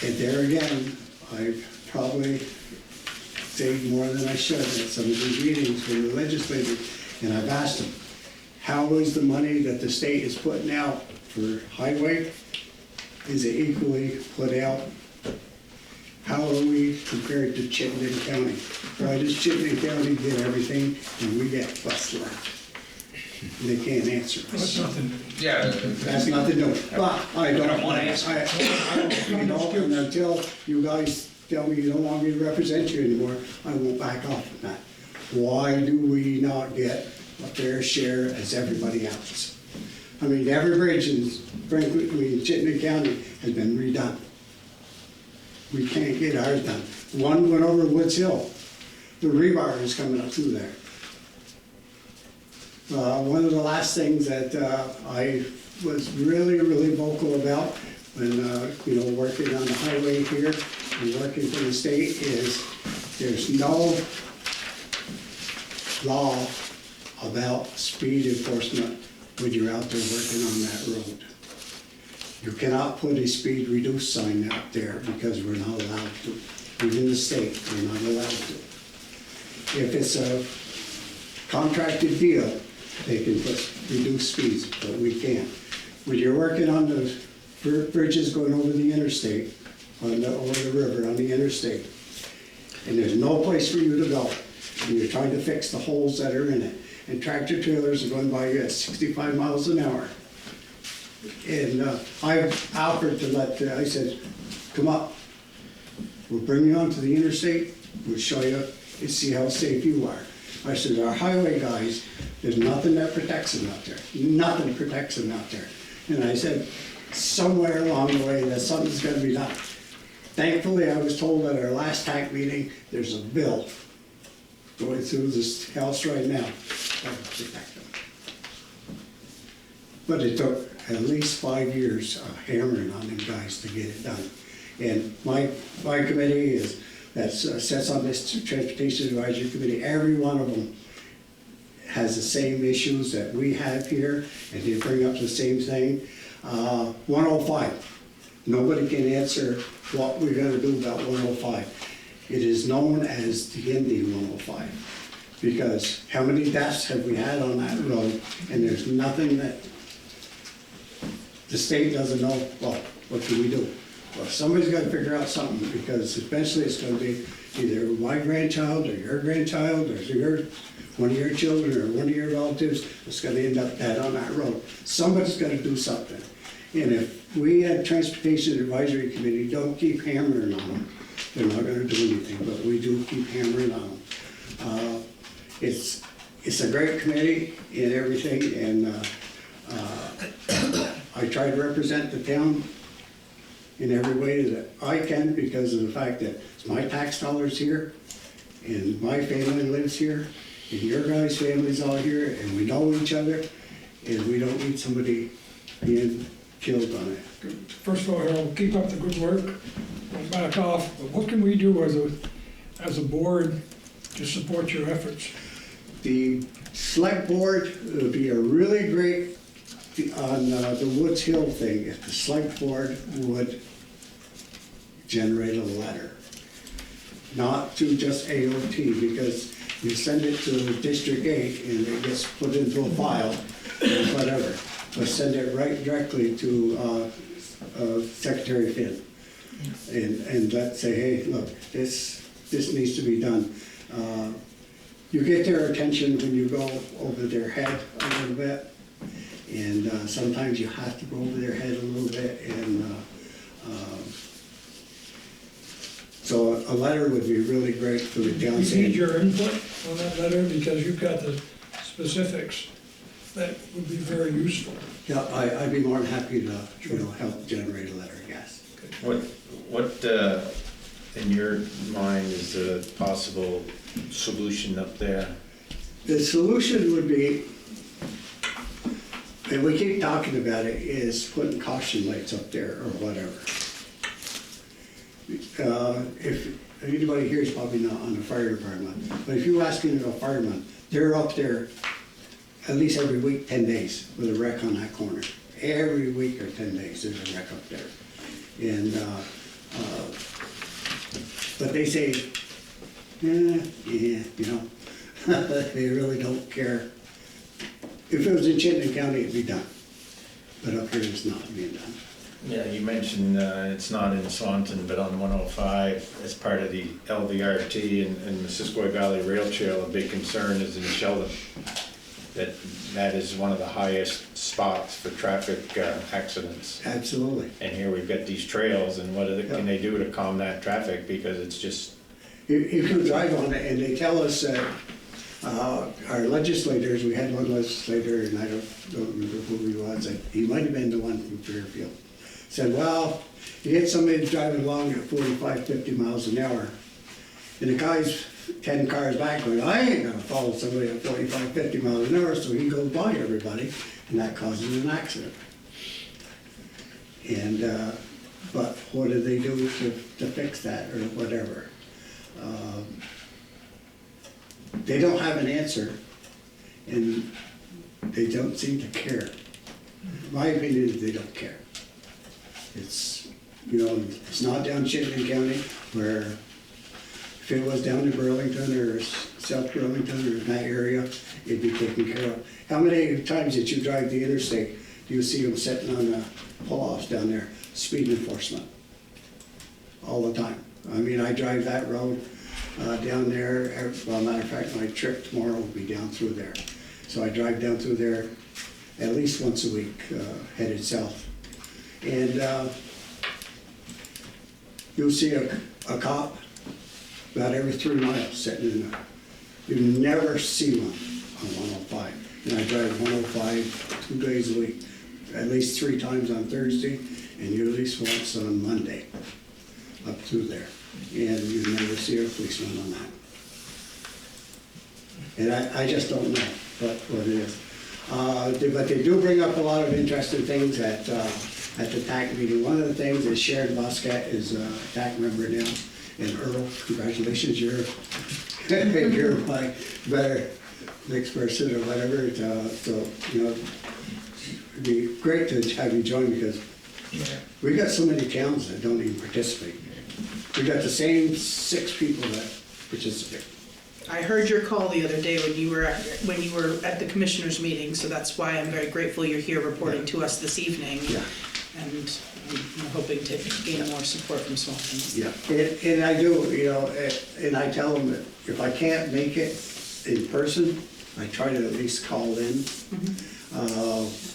and there again, I've probably said more than I should at some of these meetings with the legislators, and I've asked them, how is the money that the state is putting out for highway, is it equally put out? How are we compared to Chittenden County? Why does Chittenden County get everything and we get what's left? They can't answer That's us. nothing. Yeah. That's nothing new, but I don't wanna answer. You know, and until you guys tell me you don't want me to represent you anymore, I won't back off of that. Why do we not get a fair share as everybody else? I mean, every bridge in Chittenden County has been redone. We can't get ours done. One went over Woods Hill. The rebar is coming up through there. One of the last things that I was really, really vocal about when, working on the highway here and working for the state is there's no law about speed enforcement when you're out there working on that road. You cannot put a speed reduce sign out there because we're not allowed to. Even the state, we're not allowed to. If it's a contracted deal, they can put reduced speeds, but we can't. When you're working on the bridges going over the interstate, over the river, on the interstate, and there's no place for you to go, and you're trying to fix the holes that are in it, and tractor trailers are going by you at 65 miles an hour. And I offered to I said, come up, we'll bring you onto the interstate, we'll show you and see how safe you are. I said, our highway guys, there's nothing that protects them out there. Nothing protects them out there. And I said, somewhere along the way that something's gonna be done. Thankfully, I was told at our last TAC meeting, there's a bill going through this house right now that will protect them. But it took at least 5 years of hammering on them guys to get it done. And my committee that sits on this Transportation Advisory Committee, every one of them has the same issues that we have here, and they bring up the same thing. 105, nobody can answer what we're gonna do about 105. It is known as the Indian 105, because how many deaths have we had on that road, and there's nothing that the state doesn't know. Well, what can we do? Well, somebody's got to figure out something, because eventually it's going to be either my grandchild or your grandchild or one of your children or one of your relatives that's going to end up dead on that road. Somebody's got to do something. And if we at Transportation Advisory Committee don't keep hammering on them, they're not going to do anything, but we do keep hammering on them. It's a great committee and everything, and I try to represent the town in every way that I can, because of the fact that it's my tax dollars here, and my family lives here, and your guys' families all here, and we know each other, and we don't need somebody being killed on it. First of all, Harold, keep up the good work, don't back off, but what can we do as a board to support your efforts? The select board would be a really great, on the Woods Hill thing, if the select board would generate a letter. Not to just AOT, because you send it to District 8 and it gets put into a file or whatever. But send it right directly to Secretary Finn. And let's say, hey, look, this needs to be done. You get their attention when you go over their head a little bit. And sometimes you have to go over their head a little bit. And so a letter would be really great for the town. We need your input on that letter, because you've got the specifics that would be very useful. Yeah, I'd be more than happy to, help generate a letter, yes. What, in your mind, is the possible solution up there? The solution would be, and we keep talking about it, is putting caution lights up there or whatever. If anybody here is probably not on the fire department, but if you ask any of a fireman, they're up there at least every week, 10 days, with a wreck on that corner. Every week or 10 days, there's a wreck up there. And, but they say, yeah, they really don't care. If it was in Chittenden County, it'd be done. But up here, it's not being done. Yeah, you mentioned it's not in Swanton, but on 105, as part of the LVRT and the Missisquoi Valley Rail Trail, a big concern is in Sheldon. That is one of the highest spots for traffic accidents. Absolutely. And here we've got these trails, and what can they do to calm that traffic, because it's just... If you drive on it, and they tell us that our legislators, we had one legislator, and I don't remember who he was, he might have been the one from Fairfield, said, well, you get somebody driving along at 45, 50 miles an hour, and the guy's 10 cars back going, I ain't gonna follow somebody at 45, 50 miles an hour, so he goes by everybody, and that causes an accident. And, but what do they do to fix that, or whatever? They don't have an answer, and they don't seem to care. My opinion is they don't care. It's, it's not down Chittenden County, where if it was down in Burlington or South Burlington or in that area, it'd be taken care of. How many times did you drive the interstate, do you see them sitting on the pull-offs down there, speed enforcement? All the time. I mean, I drive that road down there, well, matter of fact, my trip tomorrow will be down through there. So I drive down through there at least once a week, headed south. And you'll see a cop about every 3 miles sitting in there. You never see one on 105. And I drive 105 2 days a week, at least 3 times on Thursday, and at least once on Monday, up through there. And you never see a policeman on that. And I just don't know what it is. But they do bring up a lot of interesting things at the TAC meeting. One of the things is Sharon Boscat is a TAC member now. And Earl, congratulations, you're my better next person or whatever. So, it'd be great to have you join, because we got so many towns that don't even participate. We got the same 6 people that participate. I heard your call the other day when you were at the commissioners meeting, so that's why I'm very grateful you're here reporting to us this evening. Yeah. And I'm hoping to gain more support from Swanton. Yeah, and I do, and I tell them that if I can't make it in person, I try to at least call in.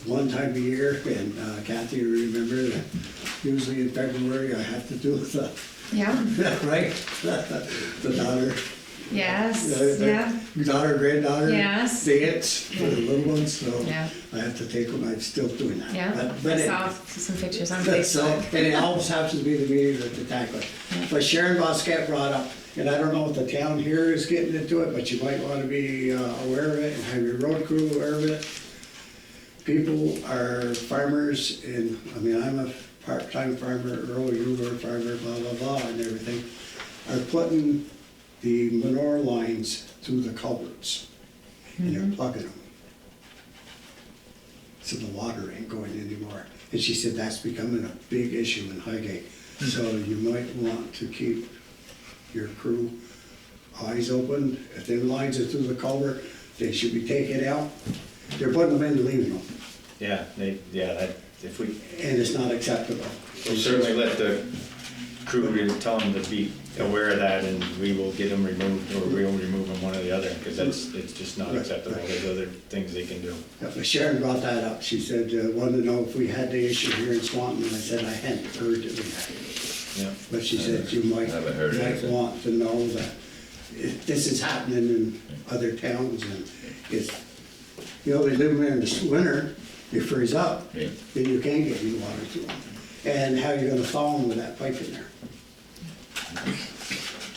One time a year, and Kathy, remember that usually in February I have to do the right? The daughter. Yes, Daughter, granddaughter. Yes. Dance for the little ones, so Yeah. I have to take them, I'm still doing that. Yeah, But I saw some pictures on so, Facebook. and it always happens to be the meeting at the tackler. But Sharon Boscat brought up, and I don't know if the town here is getting into it, but you might want to be aware of it and have your road crew aware of it. People are farmers, and I'm a part-time farmer, Earl, you were a farmer, blah, blah, blah, and everything, are putting the manure lines through the culverts, and they're plugging them. So the water ain't going anymore. And she said that's becoming a big issue in Highgate. So you might want to keep your crew eyes open. If them lines are through the culvert, they should be taken out. They're putting them in and leaving them, Yeah, if we, and it's not acceptable. we'll certainly let the crew tell them to be aware of that, and we will get them removed, or we'll remove them, one or the other, because it's just not Right, acceptable. right. There's other things they can do. Yeah, but Sharon brought that up. She said, wanted to know if we had the issue here in Swanton, and I said I hadn't heard that we had it. Yeah. But she said you might Haven't heard anything. want to know that this is happening in other towns, and it's, you know, they live there in the winter, they freeze up, Yeah. then you can't get any water to them. And how you gonna thaw them with that pipe in there?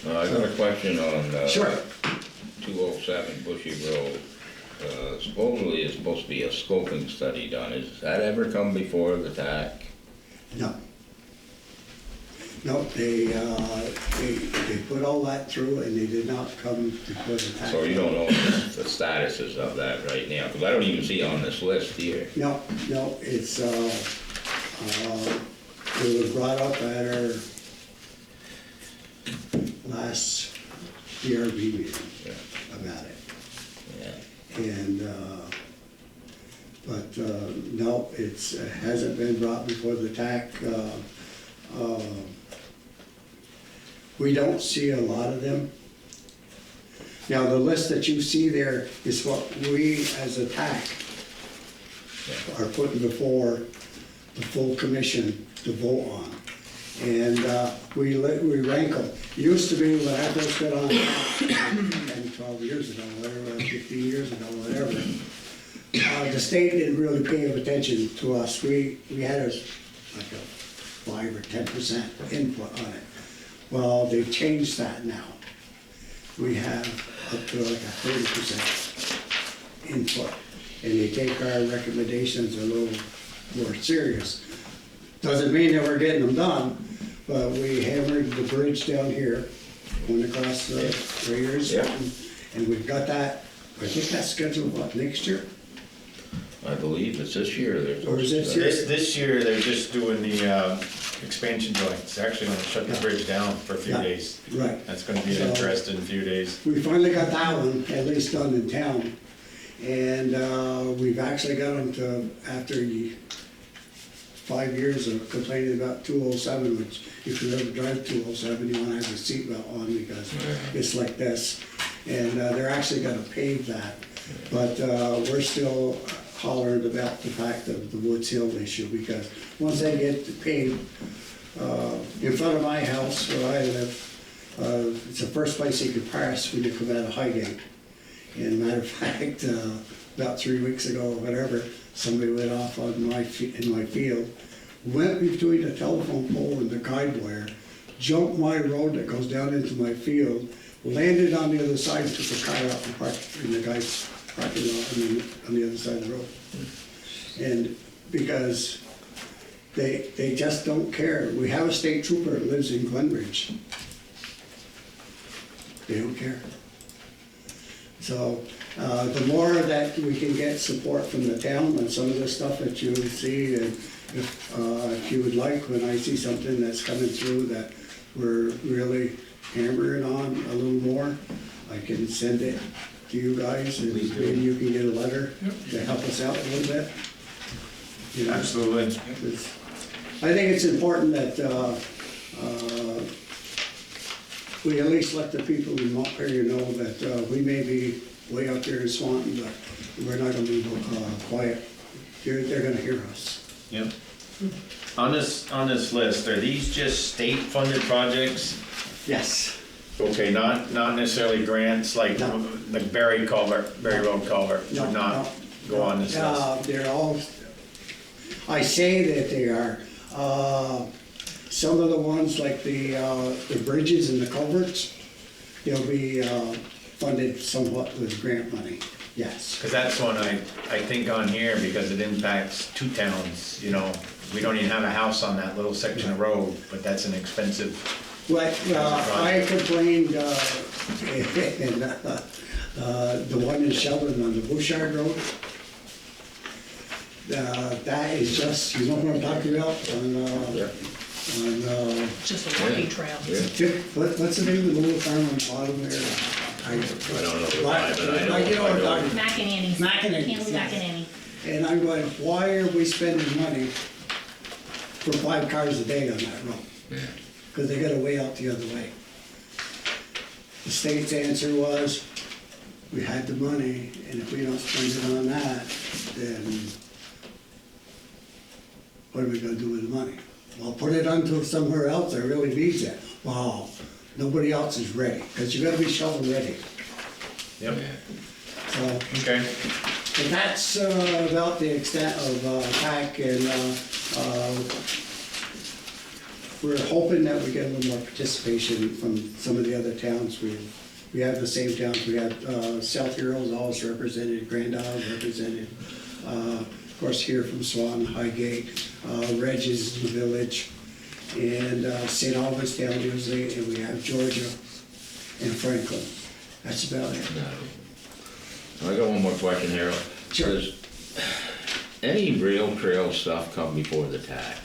I got a question on, Sure. 207 Bushy Road. Supposedly it's supposed to be a scoping study done. Has that ever come before the TAC? No. No, they put all that through and they did not come before the tax. So you don't know the statuses of that right now? Because I don't even see it on this list here. No, it's, it was brought up at our last DRB meeting about it. Yeah. And, but, no, it hasn't been brought before the TAC. We don't see a lot of them. Now, the list that you see there is what we, as a TAC, are putting before the full commission to vote on. And we rank them. Used to be when I first got on, 10, 12 years ago, whatever, 15 years ago, whatever, the state didn't really pay attention to us. We had like a 5 or 10% input on it. Well, they've changed that now. We have up to like a 30% input, and they take our recommendations a little more serious. Doesn't mean that we're getting them done, but we hammered the bridge down here, going across the Raiders, and we've got that. I think that's scheduled, what, next year? I believe it's this year. Or is this year? This year, they're just doing the expansion joints. They're actually gonna shut the bridge down for a few Yeah. days. Right. That's gonna be an So- interesting few days. We finally got that one at least done in town. And we've actually got them to, after 5 years of complaining about 207, which if you ever drive 207, you wanna have your seatbelt on because it's like this. And they're actually gonna pave that. But we're still hollering about the fact of the Woods Hill issue, because once they get paved, in front of my house where I live, it's the first place you could pass when you come out of Highgate. And matter of fact, about 3 weeks ago or whatever, somebody went off on in my field, went between the telephone pole and the guide wire, jumped my road that goes down into my field, landed on the other side, took the car out and parked in the guy's parking lot on the other side of the road. And because they just don't care. We have a state trooper that lives in Glenridge. They don't care. So the more that we can get support from the town on some of the stuff that you see, and if you would like, when I see something that's coming through that we're really hammering on a little more, I can send it to you guys, and maybe you can get a letter to help us out a little bit. You know, Absolutely. I think it's important that we at least let the people in Montpelier know that we may be way up there in Swanton, but we're not gonna be quiet. They're gonna hear us. Yep. On this list, are these just state-funded projects? Yes. Okay, not necessarily grants, like No. the Berry Road culvert No, would not go on this list. They're all, I say that they are. Some of the ones like the bridges and the culverts, they'll be funded somewhat with grant money, yes. Because that's one I think on here, because it impacts 2 towns, you know. We don't even have a house on that little section of road, but that's an expensive What, I complained, and, the one in Sheldon on the Bouchard Road. That is just, you know what I'm talking about, Just a walking trail. what's the name of the little farm on the bottom there? I don't know the Right, why, but I know. like, you know what I'm talking about. Mac and Annie's. Mac and Annie's, Campbell Mac yes. and Annie. And I'm going, why are we spending money for 5 cars a day on that road? Because they gotta way out the other way. The state's answer was, we had the money, and if we don't spend it on that, then what are we gonna do with the money? Well, put it onto somewhere else that really needs it. Wow, nobody else is ready, because you gotta be shovel ready. Yep, So, okay. and that's about the extent of TAC, and we're hoping that we get a little more participation from some of the other towns. We have the same towns, we have South Heroes always represented, Grand Isle represented, of course here from Swan, Highgate, Reg is in the village, and St. Albans Town usually, and we have Georgia and Franklin. That's about it. I got one more question here. Sure. Does any rail trail stuff come before the TAC?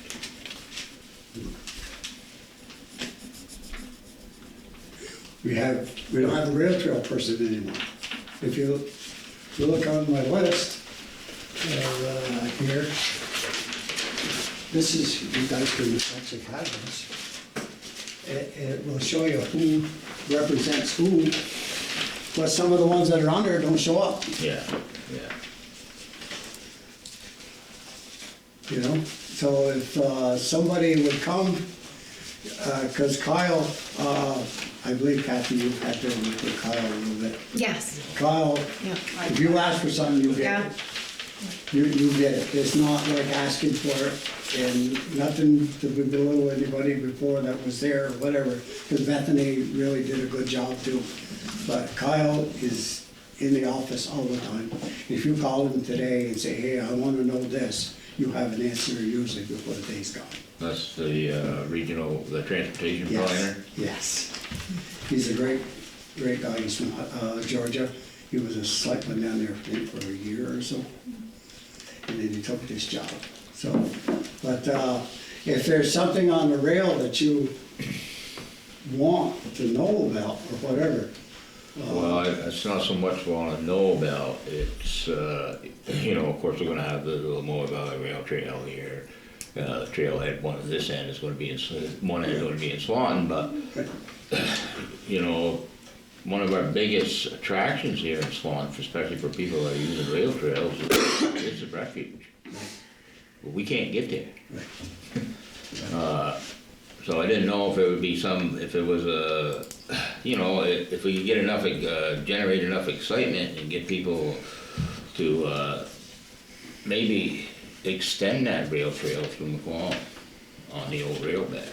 We don't have a rail trail person anymore. If you look on my list here, this is, you guys can actually have this. It will show you who represents who, but some of the ones that are on there don't show up, Yeah, yeah. you know? So if somebody would come, because Kyle, I believe Kathy, you've had to work with Kyle a little bit. Yes, Kyle, yeah. if you ask for something, you get Yeah. it. You get it. It's not like asking for it, and nothing to belittle anybody before that was there or whatever, because Bethany really did a good job too. But Kyle is in the office all the time. If you call him today and say, hey, I want to know this, you have an answer usually before the day's gone. That's the the transportation Yes, planner? yes. He's a great guy. He's from Georgia. He was a selectman down there, I think, for a year or so. And then he took this job. So, but if there's something on the rail that you want to know about or whatever. Well, it's not so much want to know about, it's, you know, of course, we're gonna have the little more Valley Rail Trail here. Trailhead, one at this end is gonna be in, one end is gonna be in Swanton, but, you know, one of our biggest attractions here in Swanton, especially for people that are using rail trails, is the refuge. We can't get there. So I didn't know if it would be if it was a, you know, if we could get enough, generate enough excitement and get people to maybe extend that rail trail through McQuon on the old rail bed.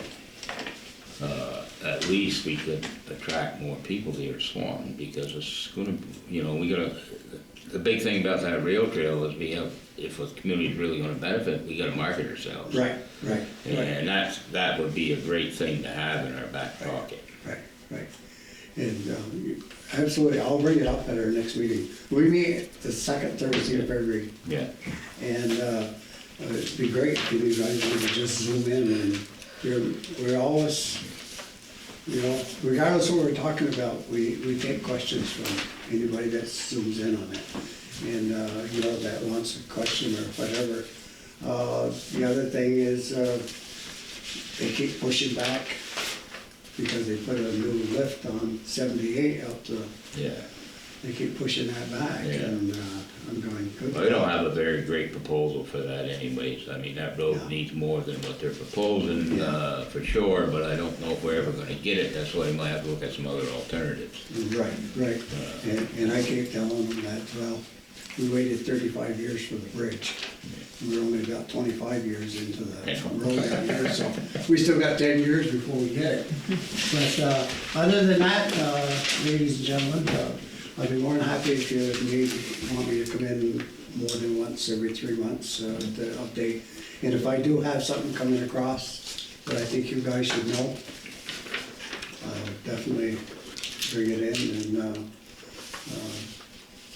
At least we could attract more people here to Swanton, because it's gonna, you know, the big thing about that rail trail is if a community's really gonna benefit, we gotta market ourselves. Right. And that would be a great thing to have in our back pocket. Right. And absolutely, I'll bring it up at our next meeting. We meet the second Thursday of every, Yeah. and it'd be great if you guys would just zoom in, and we're always, you know, regardless of what we're talking about, we take questions from anybody that zooms in on it. And, you know, that wants a question or whatever. The other thing is, they keep pushing back because they put a new lift on 78 up to, Yeah. they keep pushing that back, Yeah. and I'm going, good. Well, we don't have a very great proposal for that anyways. I mean, that road Yeah. needs more than what they're proposing, Yeah. for sure, but I don't know if we're ever gonna get it. That's why we might have to look at some other alternatives. Right. And I keep telling them that, well, we waited 35 years for the bridge. We're only about 25 years into the road down here, so we still got 10 years before we get it. But other than that, ladies and gentlemen, I'd be more than happy if you want me to come in more than once every 3 months to update. And if I do have something coming across that I think you guys should know, definitely bring it in, and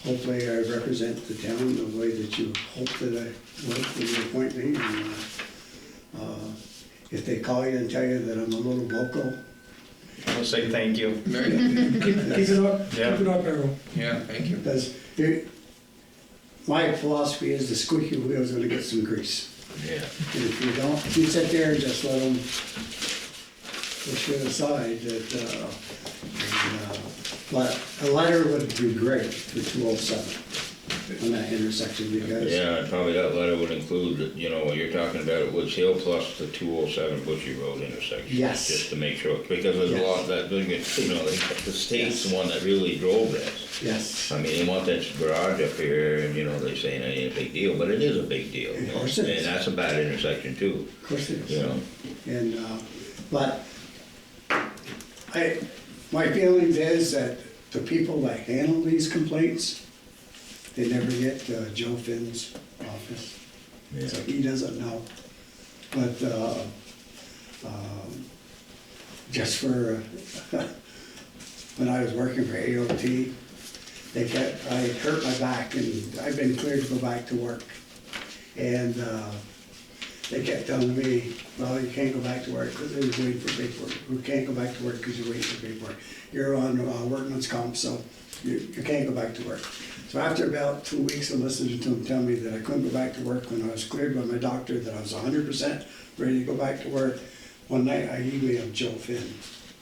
hopefully I represent the town the way that you hope that I would when you appoint me. And, if they call you and tell you that I'm a little vocal, I'll say thank you. Keep it up, keep Yeah. it up, Errol. Yeah, thank you. because my philosophy is the squeaky wheel is gonna get some grease. Yeah. And if you don't, if you sit there and just let them push it aside, but a letter would be great for 207 on that intersection, because Yeah, and probably that letter would include, you know, what you're talking about at Woods Hill plus the 207 Bushy Road intersection. Yes. Just to make sure, because there's a lot that, you know, the state's the one that really drove this. yes, I mean, they want that garage up here, and, you know, they say it ain't a big deal, but it is a big deal. Of course it is. And that's a bad intersection too, of course it you is. know. And, but my feelings is that the people that handle these complaints, they never get Joe Finn's office. Yeah. So he doesn't know. But just for, when I was working for AOT, I hurt my back and I've been cleared to go back to work. And they kept telling me, well, you can't go back to work because they was waiting for paperwork. You can't go back to work because you're waiting for paperwork. You're on workman's comp, so you can't go back to work. So after about 2 weeks of listening to them tell me that I couldn't go back to work when I was cleared by my doctor, that I was 100% ready to go back to work, one night I emailed Joe Finn,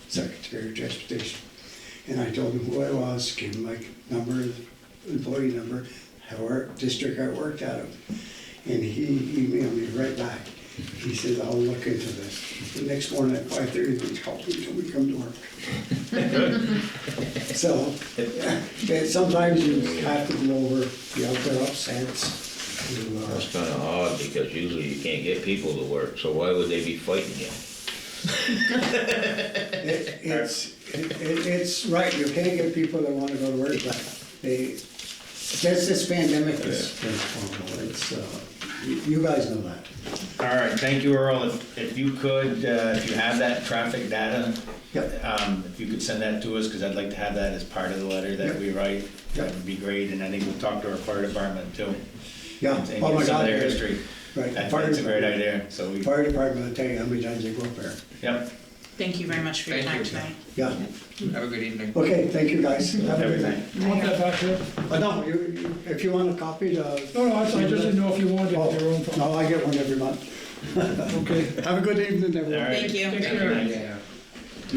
Secretary of Transportation. And I told him who I was, gave him my number, employee number, what district I worked out of. And he emailed me right back. He says, I'll look into this. The next morning at 5:30, he called me until we come to work. So, sometimes you have to go over the outdoor upsets. That's kinda odd, because usually you can't get people to work, so why would they be fighting you? It's right, you can't get people that want to go to work, but just this pandemic is horrible. It's, you guys know that. All right, thank you, Earl. If you could, if you have that traffic data, Yep. if you could send that to us, because I'd like to have that as part of the letter that we write, that would be great. And I think we'll talk to our fire department too. Yeah. And Oh my get some of God. their history. Right. That's a great idea, so we, Fire department will tell you how many times they go up there. yep. Thank you very much for your Thank time you. tonight. Yeah. Have a good evening. Okay, thank you guys. Have a good night. You want that back here? No, if you want a copy, No, I just didn't know if you wanted Oh, your own. no, I get one every month. Okay. Have a good evening, everyone. All right. Thank you. Take care.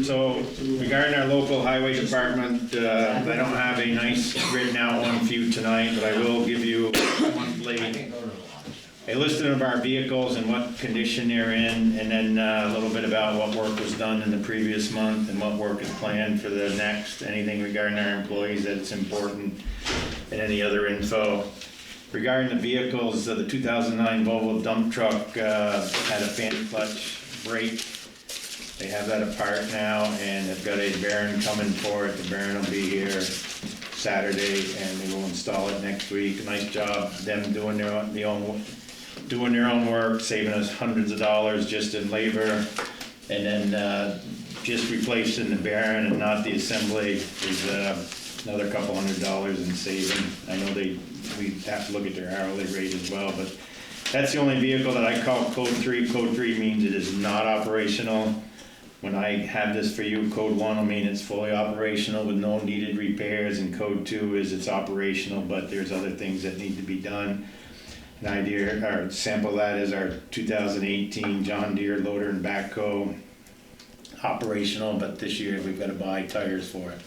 So regarding our local highway department, I don't have a nice written out one for you tonight, but I will give you monthly a listing of our vehicles and what condition they're in, and then a little bit about what work was done in the previous month and what work is planned for the next, anything regarding our employees that's important, and any other info. Regarding the vehicles, the 2009 Volvo dump truck had a fan clutch break. They have that apart now, and they've got a bearing coming for it. The bearing will be here Saturday, and they will install it next week. Nice job, them doing their own work, saving us hundreds of dollars just in labor. And then just replacing the bearing and not the assembly is another couple $100 in saving. I know we have to look at their hourly rate as well, but that's the only vehicle that I call code 3. Code 3 means it is not operational. When I have this for you, code 1 will mean it's fully operational with no needed repairs, and code 2 is it's operational, but there's other things that need to be done. An idea, or sample of that is our 2018 John Deere loader and backhoe, operational, but this year we've got to buy tires for it.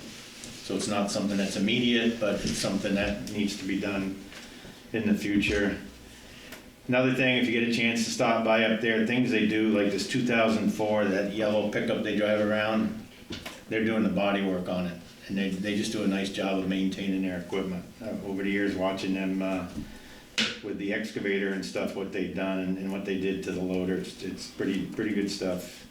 So it's not something that's immediate, but it's something that needs to be done in the future. Another thing, if you get a chance to stop by up there, things they do, like this 2004, that yellow pickup they drive around, they're doing the body work on it. And they just do a nice job of maintaining their equipment. Over the years, watching them with the excavator and stuff, what they've done and what they did to the loader, it's pretty good stuff.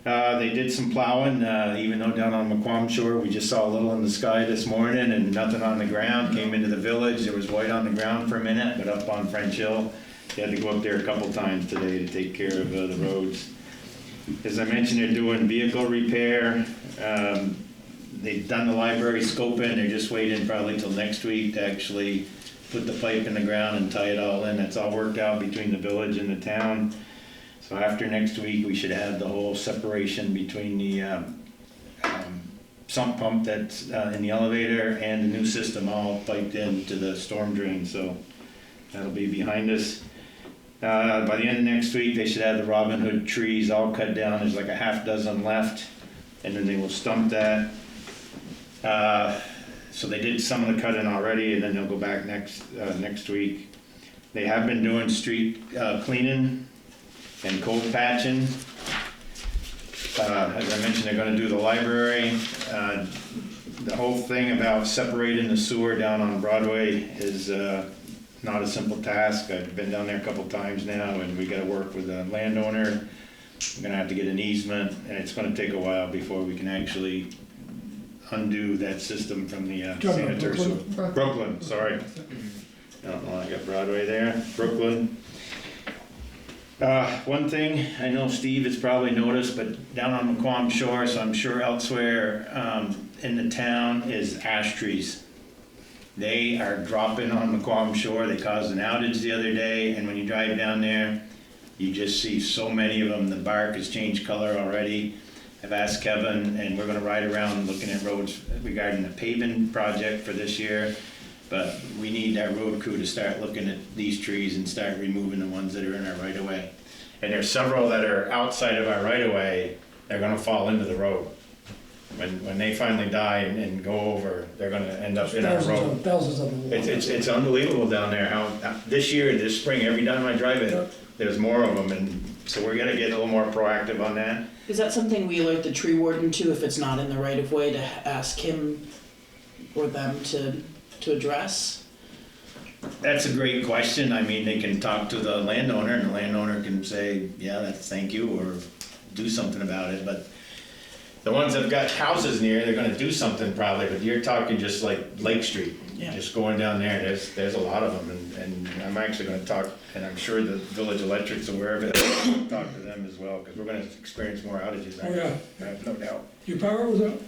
They did some plowing, even though down on McQuam Shore, we just saw a little in the sky this morning and nothing on the ground. Came into the village, there was white on the ground for a minute, but up on French Hill, they had to go up there a couple times today to take care of the roads. As I mentioned, they're doing vehicle repair. They've done the library scoping, they're just waiting probably till next week to actually put the pipe in the ground and tie it all in. It's all worked out between the village and the town. So after next week, we should have the whole separation between the sump pump that's in the elevator and the new system all piped into the storm drain, so that'll be behind us. By the end of next week, they should have the Robin Hood trees all cut down. There's like a half dozen left, and then they will stump that. So they did some of the cutting already, and then they'll go back next week. They have been doing street cleaning and cold patching. As I mentioned, they're gonna do the library. The whole thing about separating the sewer down on Broadway is not a simple task. I've been down there a couple times now, and we gotta work with the landowner. We're gonna have to get an easement, and it's gonna take a while before we can actually undo that system from the sanitary sewer. Brooklyn, sorry. I don't know, I got Broadway there, Brooklyn. One thing, I know Steve has probably noticed, but down on McQuam Shore, so I'm sure elsewhere in the town, is ash trees. They are dropping on McQuam Shore. They caused an outage the other day, and when you drive down there, you just see so many of them. The bark has changed color already. I've asked Kevin, and we're gonna ride around looking at roads regarding the paving project for this year. But we need our road crew to start looking at these trees and start removing the ones that are in our right of way. And there's several that are outside of our right of way, they're gonna fall into the road. When they finally die and go over, they're gonna end up in our road. Thousands of them. It's unbelievable down there how, this year, this spring, every time I drive it, there's more of them, and so we're gonna get a little more proactive on that. Is that something we alert the tree warden to if it's not in the right of way, to ask him or them to address? That's a great question. I mean, they can talk to the landowner, and the landowner can say, yeah, that's thank you, or do something about it, but the ones that have got houses near, they're gonna do something probably, but you're talking just like Lake Street. Yeah. Just going down there, there's a lot of them, and I'm actually gonna talk, and I'm sure the village electric's aware of it, talk to them as well, because we're gonna experience more outages. Oh, yeah. I have no doubt. Your power was out?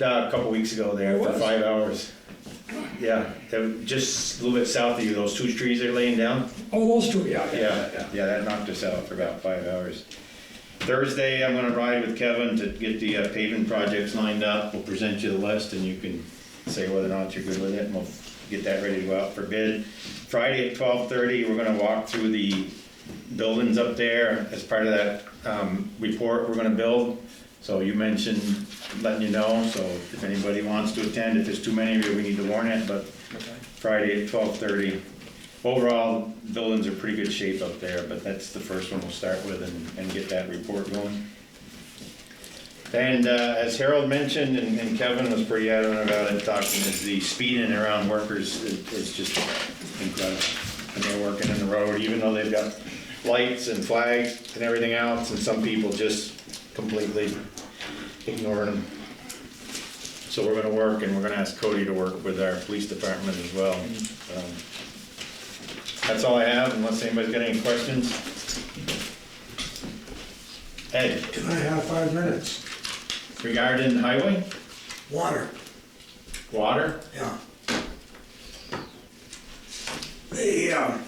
A couple weeks ago there, Oh, for was? 5 hours. Yeah, just a little bit south of you, those two trees they're laying down. Oh, those two, yeah. Yeah, that knocked us out for about 5 hours. Thursday, I'm gonna ride with Kevin to get the paving projects lined up. We'll present you the list, and you can say whether or not you're good with it, and we'll get that ready to go out for bid. Friday at 12:30, we're gonna walk through the buildings up there as part of that report we're gonna build. So you mentioned letting you know, so if anybody wants to attend, if there's too many of you, we need to warn it, but Friday at 12:30. Overall, buildings are pretty good shape up there, but that's the first one we'll start with and get that report going. And as Harold mentioned, and Kevin was pretty adamant about it, talking, is the speeding around workers is just incredible. And they're working in the road, even though they've got lights and flags and everything else, and some people just completely ignore them. So we're gonna work, and we're gonna ask Cody to work with our police department as well. That's all I have, unless anybody's got any questions. Ed, Can I have 5 minutes? regarding highway, Water, water, yeah. The,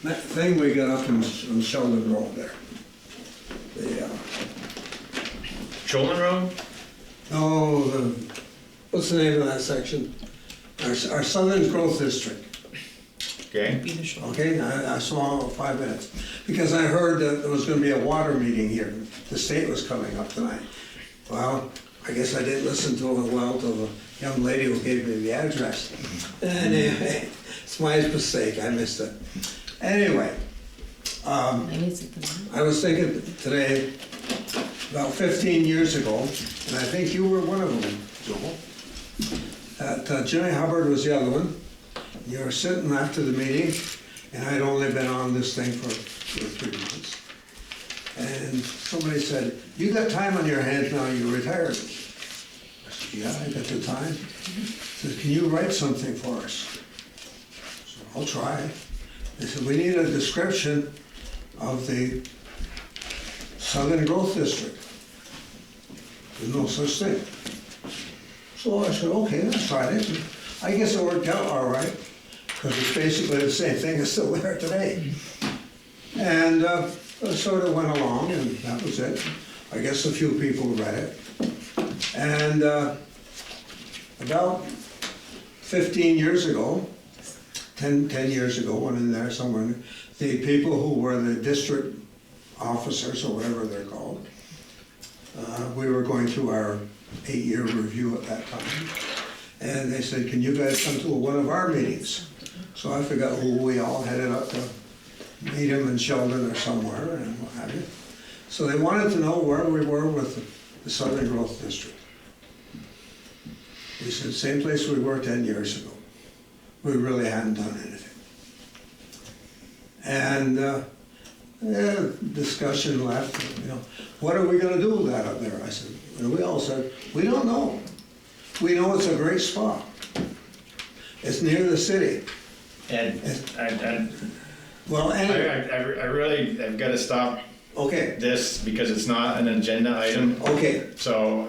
that thing we got up on Sheldon Road there. The, Shoalin Road? what's the name of that section? Our Southern Growth District. Okay, Okay, I saw 5 minutes, because I heard that there was gonna be a water meeting here. The state was coming up tonight. Well, I guess I didn't listen to it well to the young lady who gave me the address. Anyway, it's my mistake, I missed it. Anyway, I was thinking today, about 15 years ago, and I think you were one of them, Joel, that Jimmy Hubbard was the other one. You were sitting after the meeting, and I'd only been on this thing for 2 or 3 months. And somebody said, you got time on your hands now, you're retired. I said, yeah, I got the time. He said, can you write something for us? I said, I'll try. They said, we need a description of the Southern Growth District. There's no such thing. So I said, okay, let's try it. I guess it worked out all right, because it's basically the same thing that's still there today. And it sort of went along, and that was it. I guess a few people read it. And about 15 years ago, 10 years ago, one in there somewhere, the people who were the district officers, or whatever they're called, we were going through our 8-year review at that time. And they said, can you guys come to one of our meetings? So I forgot who we all headed up to meet him in Sheldon or somewhere and what have you. So they wanted to know where we were with the Southern Growth District. We said, same place we were 10 years ago. We really hadn't done anything. And discussion left, what are we gonna do with that up there? I said, and we all said, we don't know. We know it's a great spot. It's near the city. And Well, anyway. I really have got to stop Okay. this because it's not an agenda item. Okay. So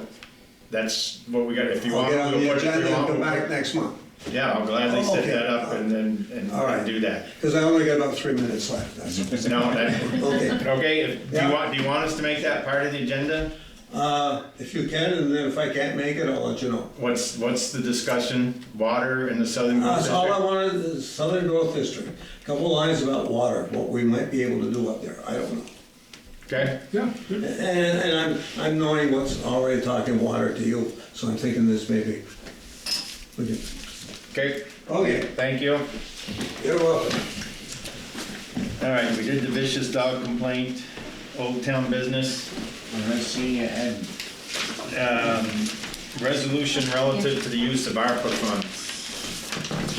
that's what we got. If you I'll want, get on we'll the put it agenda and through. come back next month. Yeah, I'll gladly set Okay. that up and All right. do that. Because I only got about 3 minutes left. That's No, Okay. okay, do Yeah. you want us to make that part of the agenda? If you can, and then if I can't make it, I'll let you know. What's the discussion? Water in the Southern Growth That's all I District? wanted, the Southern Growth District. Couple lines about water, what we might be able to do up there, I don't know. Okay, Yeah, And I'm knowing what's already talking water to you, so I'm thinking this maybe. We can- okay, Okay, thank you. you're welcome. All right, we did the vicious dog complaint, Old Town business. Let's see, Ed. Resolution relative to the use of ARPA funds.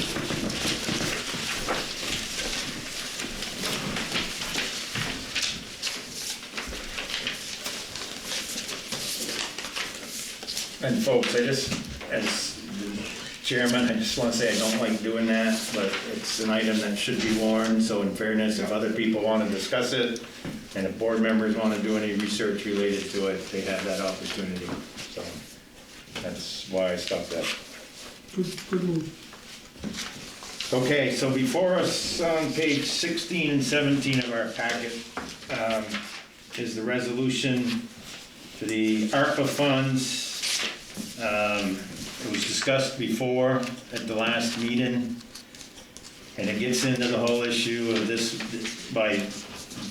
And folks, as the chairman, I just want to say I don't like doing that, but it's an item that should be warned, so in fairness, if other people want to discuss it, and if board members want to do any research related to it, they have that opportunity, so that's why I stopped that. good move. Okay, so before us on page 16 and 17 of our packet is the resolution for the ARPA funds. It was discussed before at the last meeting, and it gets into the whole issue of this, by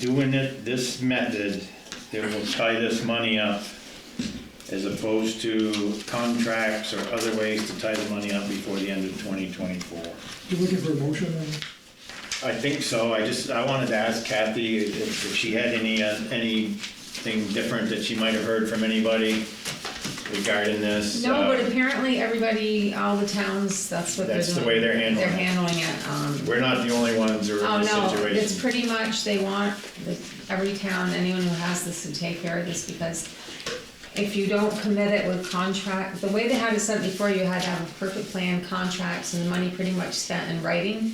doing it this method, it will tie this money up as opposed to contracts or other ways to tie the money up before the end of 2024. You looking for a motion on it? I think so. I wanted to ask Kathy if she had anything different that she might have heard from anybody regarding this. No, but apparently everybody, all the towns, that's what they're doing. That's the way they're handling it. They're handling it. We're not the only ones who are Oh, in this no, situation. it's pretty much, they want every town, anyone who has this to take care of this, because if you don't commit it with contract, the way they had it set before, you had to have a perfect plan, contracts, and the money pretty much spent in writing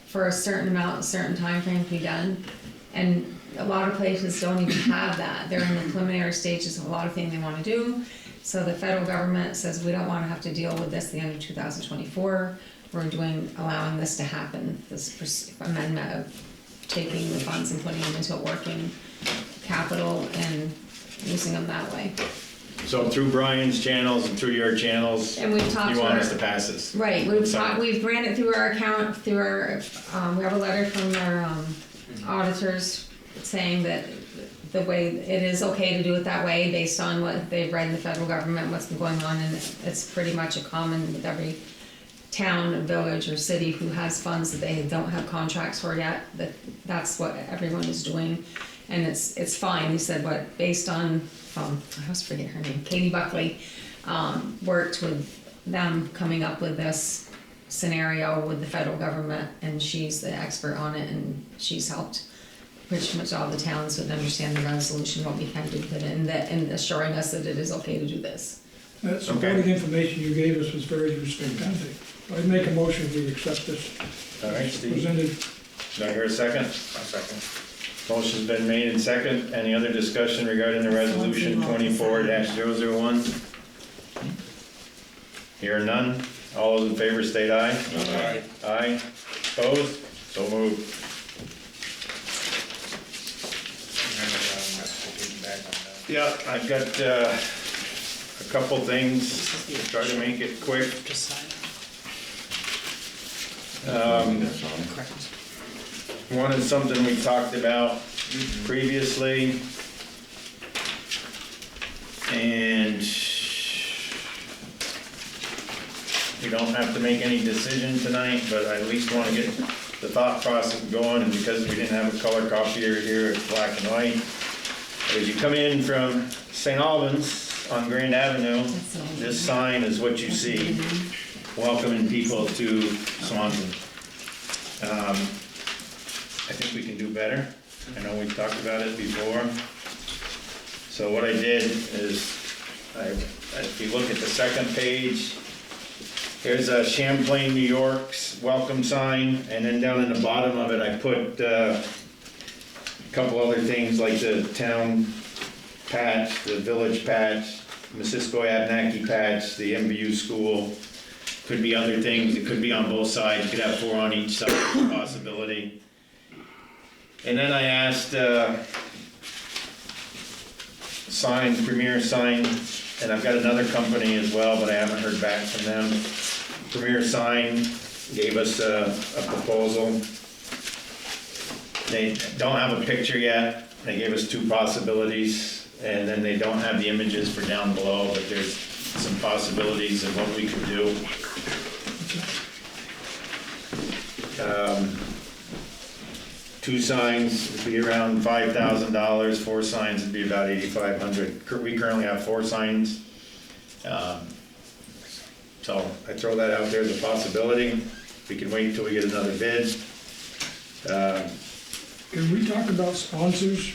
for a certain amount, a certain time frame to be done. And a lot of places don't even have that. They're in the preliminary stages of a lot of things they wanna do. So the federal government says, we don't wanna have to deal with this at the end of 2024. We're allowing this to happen, this amendment of taking the funds and putting them into a working capital and using them that way. So through Brian's channels and through your channels, And we've talked you want to us our- to pass this? Right, we've ran it through our account, through our, we have a letter from our auditors saying that the way, it is okay to do it that way based on what they've read in the federal government, what's been going on, and it's pretty much a common with every town, or village, or city who has funds that they don't have contracts for yet, that's what everyone is doing. And it's fine, he said, but based on, I always forget her name, Katie Buckley, worked with them coming up with this scenario with the federal government, and she's the expert on it, and she's helped pretty much all the towns would understand the resolution, what we can do with it, and assuring us that it is okay to do this. That supporting information you gave us was very useful, I'd make a motion we accept this All right, Steve. presented. Do I hear a second? A second. Motion's been made and second. Any other discussion regarding the resolution 24-001? Hearing none. All those in favor state aye. Aye. Aye. Opposed? So moved. Yeah, I've got a couple things. Try to make it quick. One is something we talked about previously. And we don't have to make any decision tonight, but I at least want to get the thought process going, and because we didn't have a color copier here, it's black and white. As you come in from St. Albans on Grand Avenue, this sign is what you see, welcoming people to Swanton. I think we can do better. I know we've talked about it before. So what I did is, if you look at the second page, here's a Champlain, New York's welcome sign, and then down in the bottom of it, I put a couple other things like the town patch, the village patch, Missisquoi Abnaki patch, the MVU school. Could be other things, it could be on both sides, you could have 4 on each side, it's a possibility. And then I asked Signs, Premier Sign, and I've got another company as well, but I haven't heard back from them. Premier Sign gave us a proposal. They don't have a picture yet. They gave us 2 possibilities, and then they don't have the images for down below, but there's some possibilities of what we could do. 2 signs would be around $5,000, 4 signs would be about $8,500. We currently have 4 signs. So I throw that out there as a possibility. We can wait until we get another bid. Can we talk about sponsors?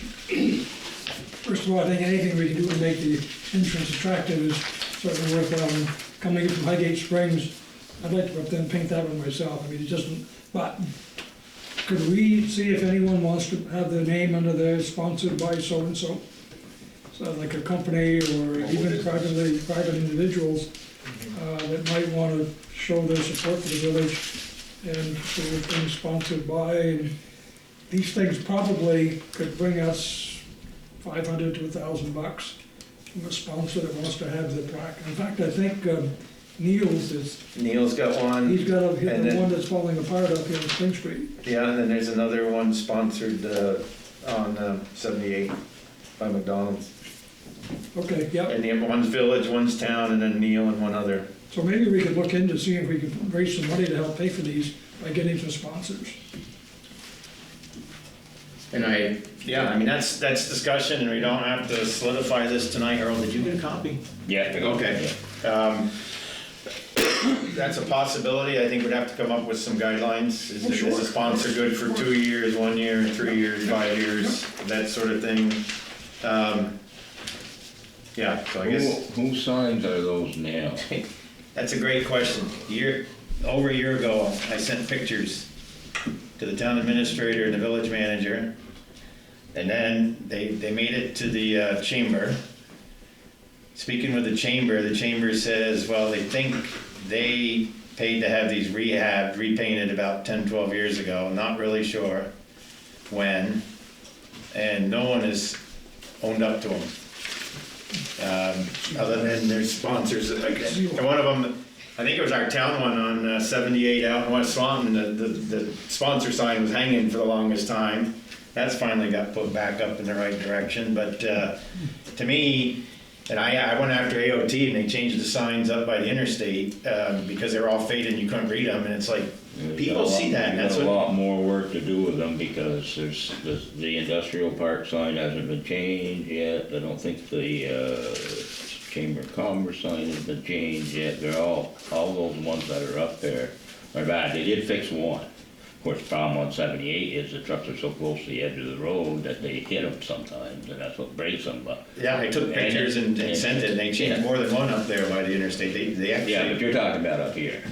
First of all, I think anything we can do to make the entrance attractive is certainly worthwhile. And coming in from Highgate Springs, I'd like to go up there and paint that one myself. I mean, it just, but could we see if anyone wants to have their name under there, sponsored by so-and-so? So like a company or even private individuals that might want to show their support for the village and so things sponsored by. And these things probably could bring us $500 to $1,000 from a sponsor that wants to have the plaque. In fact, I think Neil's got one. He's got and then, one that's falling apart up here on Spring Street. Yeah, and then there's another one sponsored on 78 by McDonald's. Okay, yep. And the one's village, one's town, and then Neil and one other. So maybe we could look into seeing if we could raise some money to help pay for these by getting some sponsors. And I mean, that's discussion, and we don't have to solidify this tonight. Earl, did you get a copy? Yeah. Okay. That's a possibility. I think we'd have to come up with some guidelines. Is a sponsor good for 2 years, 1 year, 3 years, 5 years, that sort of thing? Yeah, so I guess. Whose signs are those now? That's a great question. Over a year ago, I sent pictures to the town administrator and the village manager, and then they made it to the chamber. Speaking with the chamber says, well, they think they paid to have these repainted about 10, 12 years ago, not really sure when, and no one has owned up to them. Other than their sponsors. And one of them, I think it was our town one on 78 out in West Swanton, the sponsor sign was hanging for the longest time. That's finally got put back up in the right direction, but to me, and I went after AOT and they changed the signs up by the interstate because they were all faded and you couldn't read them, and it's like, people see that. And that's a lot more work to do with them because the industrial park sign hasn't been changed yet. I don't think the Chamber of Commerce sign has been changed yet. They're all those ones that are up there are bad. They did fix one. Of course, the problem on 78 is the trucks are so close to the edge of the road that they hit them sometimes, and that's what breaks them. But yeah, I took pictures and sent it, and they changed more than one up there by the interstate. They actually. Yeah, but you're talking about up here.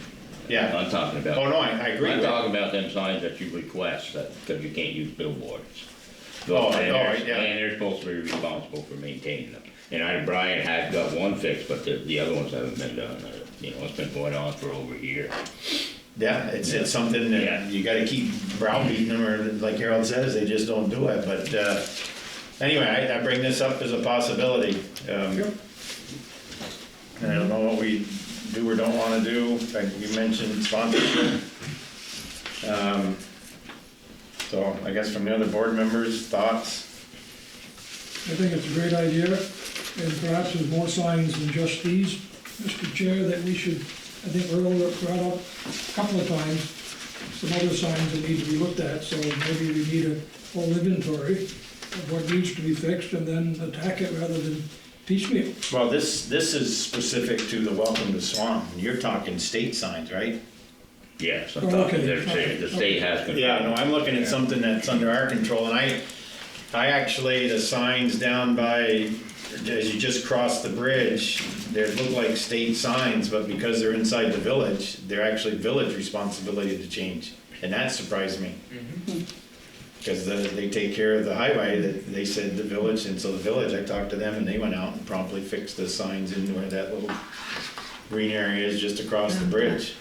Yeah. I'm talking about. Oh no, I agree. I'm talking about them signs that you request that because you can't use billboards. Oh, and yeah. they're supposed to be responsible for maintaining them. And Brian has got one fixed, but the other ones haven't been done, it's been going on for over a year. Yeah, it's something that you gotta keep browbeating them, or like Harold says, they just don't do it, but, anyway, I bring this up as a possibility. And I don't know what we do or don't wanna do, like you mentioned sponsorship. So I guess from the other board members, thoughts? I think it's a great idea, and perhaps there's more signs than just these, Mr. Chair, that we should, I think Earl brought up a couple of times, some other signs that need to be looked at, so maybe we need a full inventory of what needs to be fixed, and then attack it rather than piecemeal. Well, this is specific to the Welcome to Swanton. You're talking state signs, right? Yes, I'm Oh, talking, okay. the state has control. Yeah, no, I'm looking at something that's under our control, and I actually, the signs down by, as you just cross the bridge, they look like state signs, but because they're inside the village, they're actually village responsibility to change, and that surprised me. Because they take care of the highway, that they said the village, and so the village, I talked to them, and they went out and promptly fixed the signs in where that little green area is just across the bridge.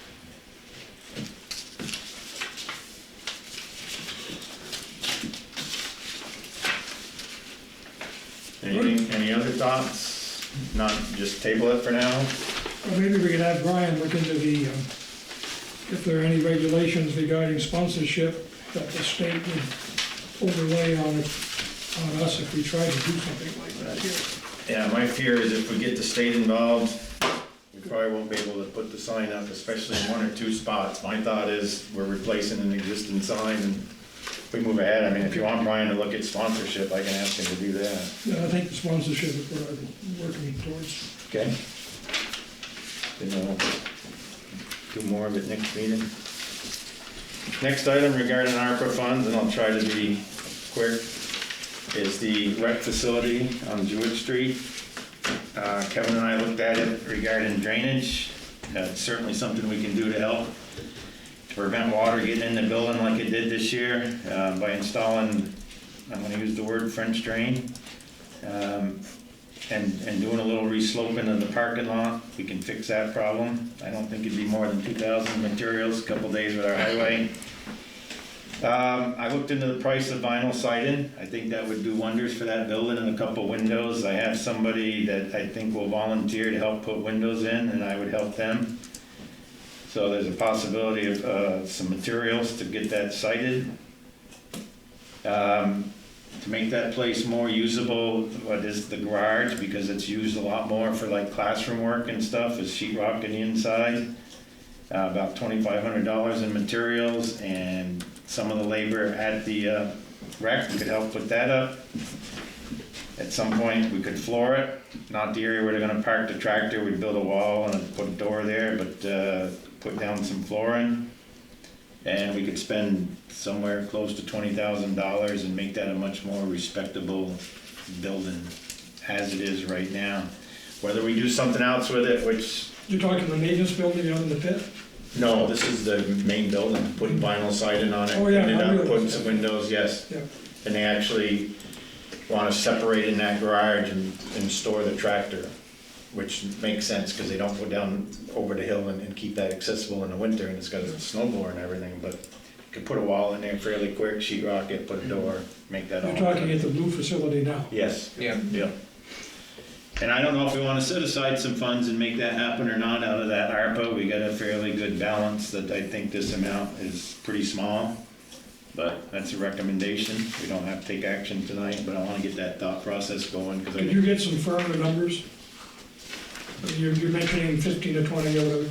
Anything, any other thoughts? Not just table it for now? Or maybe we could have Brian look into the, if there are any regulations regarding sponsorship that the state would overlay on us if we try to do something like that here. Yeah, my fear is if we get the state involved, we probably won't be able to put the sign up, especially in one or two spots. My thought is we're replacing an existing sign, and if we move ahead, I mean, if you want Brian to look at sponsorship, I can ask him to do that. Yeah, I think the sponsorship is what I'm working towards. Okay? Then we'll do more of it next meeting. Next item regarding ARPA funds, and I'll try to be quick, is the rec facility on Jewett Street. Kevin and I looked at it regarding drainage. It's certainly something we can do to help to prevent water getting in the building like it did this year by installing, I'm gonna use the word French drain, and doing a little resloping of the parking lot. We can fix that problem. I don't think it'd be more than 2,000 materials, a couple days with our highway. I looked into the price of vinyl siding. I think that would do wonders for that building and a couple windows. I have somebody that I think will volunteer to help put windows in, and I would help them. So there's a possibility of some materials to get that sided. To make that place more usable, what is the garage, because it's used a lot more for like classroom work and stuff, is sheetrock in the inside. About $2,500 in materials, and some of the labor at the rec could help put that up. At some point, we could floor it, not the area where they're gonna park the tractor. We'd build a wall and put a door there, but put down some flooring. And we could spend somewhere close to $20,000 and make that a much more respectable building as it is right now. Whether we do something else with it, which... You're talking the maintenance building out in the pit? No, this is the main building, putting vinyl siding on it. Oh, yeah, Ended I up realize putting that. some windows, yes. Yeah. And they actually want to separate in that garage and store the tractor, which makes sense because they don't go down over the hill and keep that accessible in the winter, and it's got a snowblower and everything, but you could put a wall in there fairly quick, sheetrock it, put a door, make that all. You're talking at the blue facility now? Yes. Yeah. Yeah. And I don't know if we want to set aside some funds and make that happen or not out of that ARPA. We got a fairly good balance that I think this amount is pretty small, but that's a recommendation. We don't have to take action tonight, but I want to get that thought process going because Could you get some firmer numbers? You're mentioning 15 to 20 or whatever.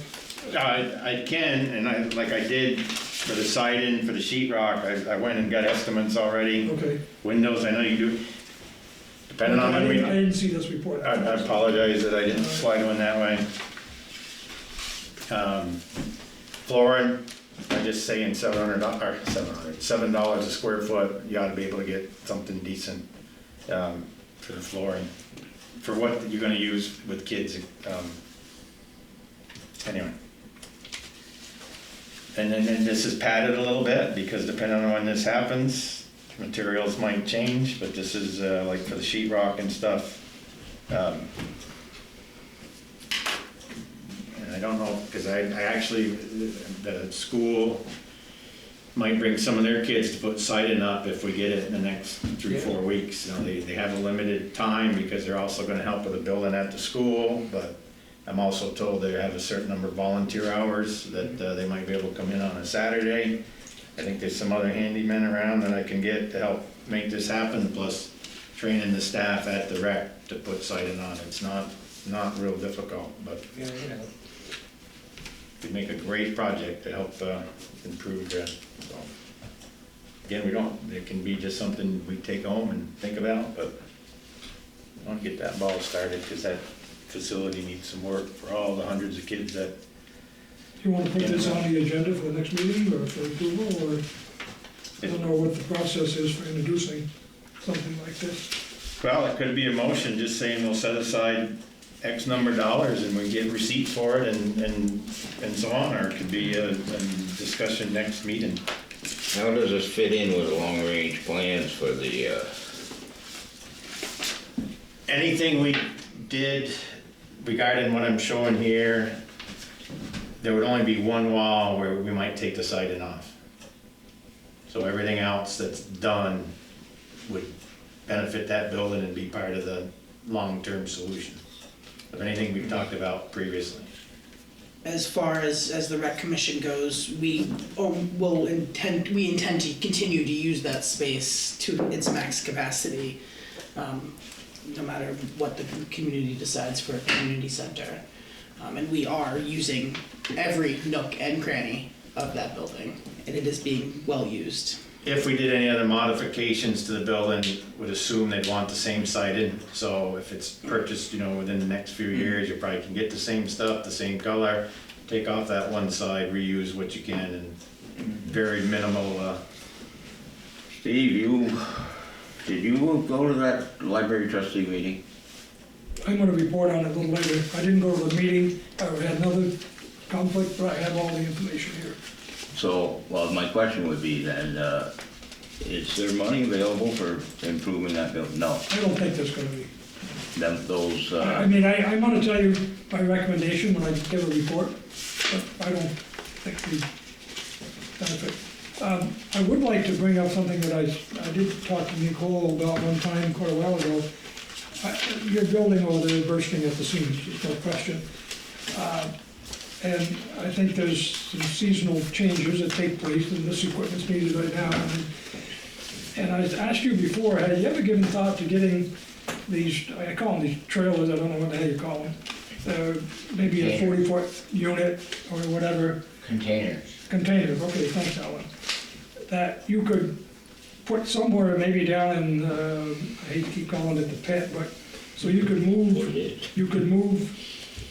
I can, and like I did for the siding, for the sheetrock, I went and got estimates already. Okay. Windows, I know you do. Depending on I when didn't see this report. I apologize that I didn't slide one that way. Flooring, I'm just saying $7 a square foot, you ought to be able to get something decent for the flooring, for what you're gonna use with kids. Anyway. And then this is padded a little bit, because depending on when this happens, materials might change, but this is like for the sheetrock and stuff. And I don't know, because I actually, the school might bring some of their kids to put siding up if we get it in the next 3-4 weeks. You know, they have a limited time because they're also gonna help with the building at the school, but I'm also told they have a certain number of volunteer hours that they might be able to come in on a Saturday. I think there's some other handymen around that I can get to help make this happen, plus training the staff at the rec to put siding on. It's not real difficult, but it'd make a great project to help improve so. Again, it can be just something we take home and think about, but I want to get that ball started because that facility needs some work for all the hundreds of kids that. Do you want to put this on the agenda for the next meeting or for approval, or I don't know what the process is for introducing something like this? Well, it could be a motion just saying we'll set aside X number of dollars and we get receipts for it and so on, or it could be a discussion next meeting. How does this fit in with the long-range plans for the, Anything we did regarding what I'm showing here, there would only be one wall where we might take the siding off. So everything else that's done would benefit that building and be part of the long-term solution of anything we've talked about previously. As far as the rec commission goes, we intend to continue to use that space to its max capacity, no matter what the community decides for a community center. And we are using every nook and cranny of that building, and it is being well used. If we did any other modifications to the building, would assume they'd want the same siding. So if it's purchased, within the next few years, you probably can get the same stuff, the same color, take off that one side, reuse what you can, and very minimal. Steve, did you go to that library trustee meeting? I'm gonna report on it a little later. I didn't go to the meeting, I had another conflict, but I have all the information here. So, well, my question would be then, is there money available for improving that building? No. I don't think there's gonna be. Those, I'm gonna tell you my recommendation when I give a report, but I don't think we benefit. I would like to bring up something that I did talk to Nicole about one time quite a while ago. Your building over there is bursting at the seams, there's no question. And I think there's some seasonal changes that take place, and this equipment's needed right now. And I asked you before, had you ever given thought to getting these, I call them these trailers, I don't know what the hell you call them, maybe a 40-foot unit or whatever. Containers, okay, thanks, Alan. That you could put somewhere maybe down in, I hate to keep calling it the pit, but, so you could move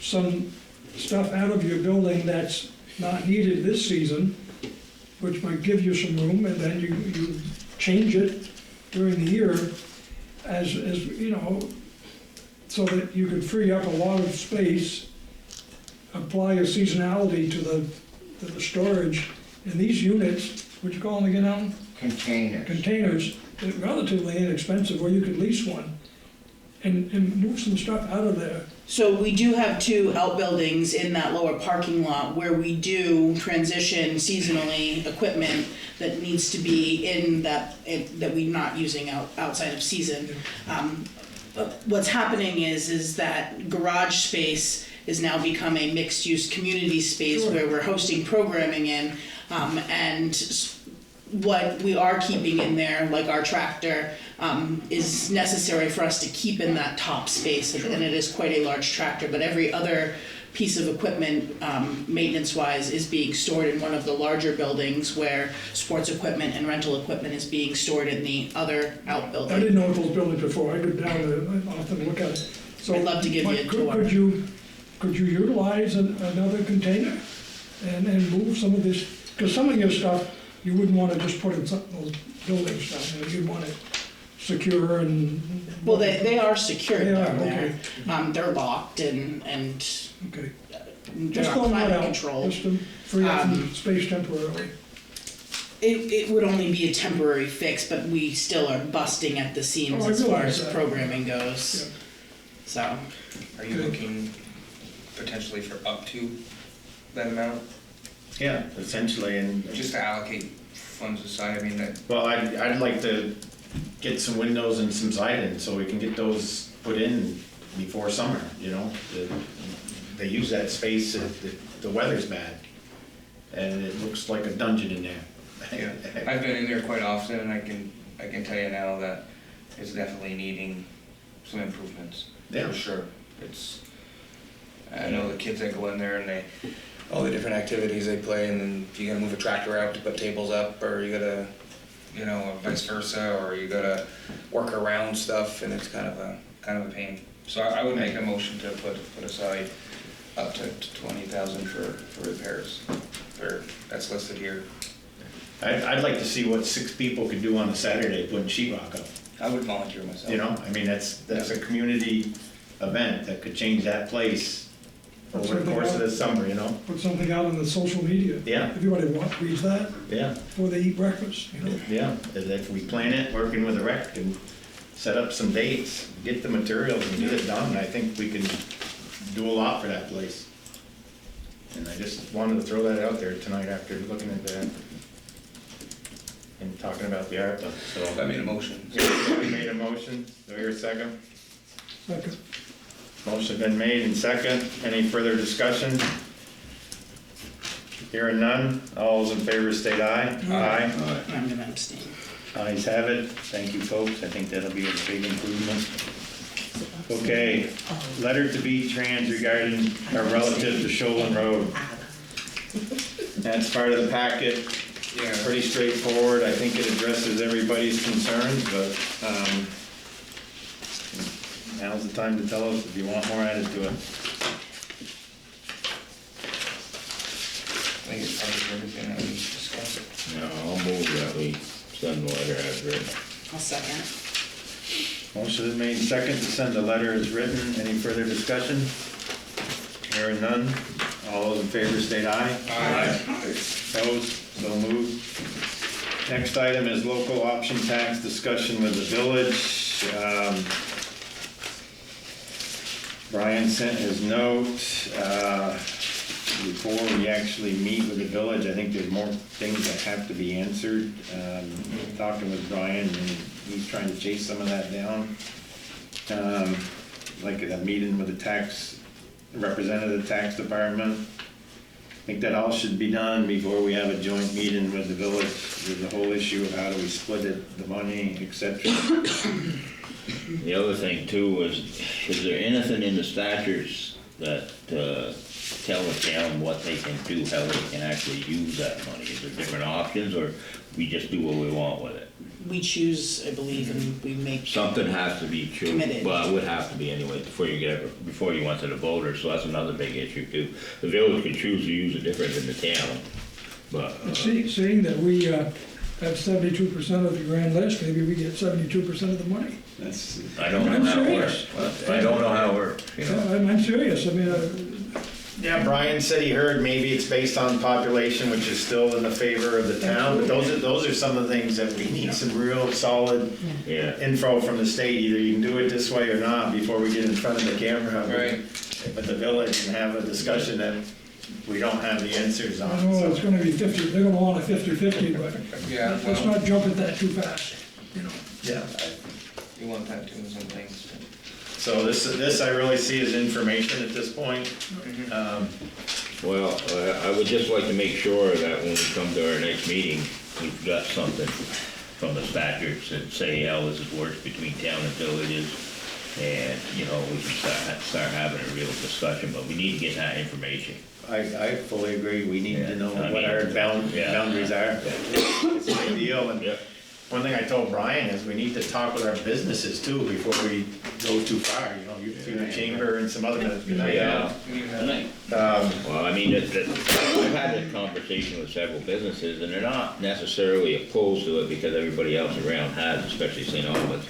some stuff out of your building that's not needed this season, which might give you some room, and then you change it during the year as so that you could free up a lot of space, apply a seasonality to the storage. And these units, what you call them again, Alan? Containers, they're relatively inexpensive, or you could lease one and move some stuff out of there. So we do have two outbuildings in that lower parking lot where we do transition seasonally equipment that needs to be in that we're not using outside of season. But what's happening is that garage space is now become a mixed-use community space where we're hosting programming in, and what we are keeping in there, like our tractor, is necessary for us to keep in that top space, and it is quite a large tractor, but every other piece of equipment, maintenance-wise, is being stored in one of the larger buildings where sports equipment and rental equipment is being stored in the other outbuilding. I didn't know those buildings before, I go down there, I often look at it. So I'd love to give you a tour. Could you utilize another container and move some of this, because some of your stuff, you wouldn't want to just put in those buildings down there, you'd want it secure and... Well, they are secured down there. Okay. They're locked and okay. They're Just not throwing that climate out, controlled. just to free up some space temporarily. it would only be a temporary fix, but we still are busting at the seams Oh, I as far realize as that. programming goes. Yeah. So, Are you looking potentially for up to that amount? Yeah, essentially, and, Just to allocate funds aside, I mean, that, well, I'd like to get some windows and some siding, so we can get those put in before summer, you know? They use that space if the weather's bad, and it looks like a dungeon in there. yeah, I've been in there quite often, and I can tell you now that it's definitely needing some improvements. Yeah. For sure. I know the kids that go in there and all the different activities they play, and then you gotta move a tractor out to put tables up, or you gotta, you know, vice versa, or you gotta work around stuff, and it's kind of a pain. So I would make a motion to put aside up to 20,000 for repairs, that's listed here. I'd like to see what 6 people could do on a Saturday putting sheetrock up, I would volunteer myself. you know? I mean, that's a community event that could change that place over the course of the summer, you know? Put something out on the social media. Yeah. Everybody reads that Yeah, before they eat breakfast, you know? yeah, and if we plan it, working with the rec and set up some dates, get the materials and get it done, I think we can do a lot for that place. And I just wanted to throw that out there tonight after looking at that and talking about the ARPA, so. I made a motion. We made a motion, do I hear a second? Second. Motion been made and second, any further discussion? Hearing none, all those in favor state aye. Aye. I'm gonna abstain. Ayes have it, thank you folks, I think that'll be a big improvement. Okay, letter to V-Trans regarding our relative to Shoalin Road. That's part of the packet, Yeah. pretty straightforward, I think it addresses everybody's concerns, but, now's the time to tell us if you want more added to it. I think it's part of everything that we discussed. No, I'll move that we send the letter as written. I'll second. Motion is made second to send the letter as written. Any further discussion? Hearing none. All those in favor state aye. Aye. Opposed? So moved. Next item is local option tax discussion with the village. Brian sent his note. Before we actually meet with the village, I think there's more things that have to be answered. Talking with Brian, and he's trying to chase some of that down. Like a meeting with the tax, representative tax department. I think that all should be done before we have a joint meeting with the village, with the whole issue of how do we split it, the money, et cetera. The other thing too is there anything in the statutes that, tell the town what they can do, how they can actually use that money? Is there different options, or we just do what we want with it? We choose, I believe, and we make. Something has to be true. Committed. Well, it would have to be anyway, before you went to the voters, so that's another big issue too. The village can choose to use it different than the town, but. But seeing that we have 72% of the grand list, maybe we get 72% of the money. That's. I don't know how it works. I don't know how it works, you know. Yeah, I'm serious, I mean, Yeah, Brian said he heard maybe it's based on population, which is still in the favor of the town, but those are some of the things that we need some real solid Yeah. info from the state. Either you can do it this way or not before we get in front of the camera Right. at the village and have a discussion that we don't have the answers on. I know it's gonna be 50, they're gonna want a 50-50, but Yeah, let's well, not jump at that too fast, you know. Yeah. you want that too, some things. So this I really see as information at this point. Well, I would just like to make sure that when we come to our next meeting, we've got something from the statutes that say how this works between town and villages. And, you know, we can start having a real discussion, but we need to get that information. I fully agree, we need to know Yeah, I what mean, our yeah. boundaries are. It's a big deal, and Yep. one thing I told Brian is we need to talk with our businesses too before we go too far, you know, you through the chamber and some other. Yeah. Well, I mean, I've had this conversation with several businesses, and they're not necessarily opposed to it because everybody else around has, especially St. Albans.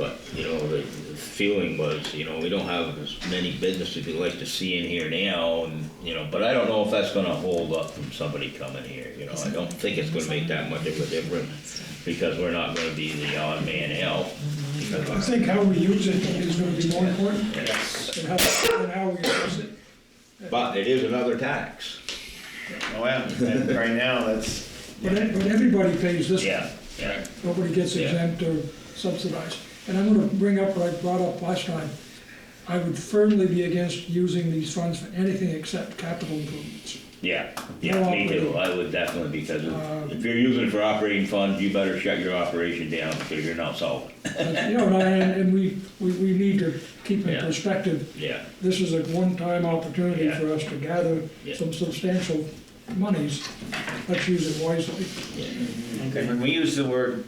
but, you know, the feeling was, you know, we don't have as many businesses we'd like to see in here now, and, you know, but I don't know if that's gonna hold up from somebody coming here, you know, I don't think it's gonna make that much of a difference, because we're not gonna be the odd man out. I think how we use it is gonna be more important Yes. than how we use it. But it is another tax. Oh, yeah, and right now, that's, But everybody pays this one. Yeah, yeah. Nobody gets Yeah. exempt or subsidized. And I'm gonna bring up what I brought up last time. I would firmly be against using these funds for anything except capital improvements. Yeah, No yeah, me operating. too, I would definitely, because if you're using it for operating funds, you better shut your operation down, because you're not solvent. You know, and we need to keep in Yeah. perspective, Yeah, this is a one-time opportunity Yeah. for us to gather Yeah. some substantial monies. Let's use it wisely. okay, when we use the word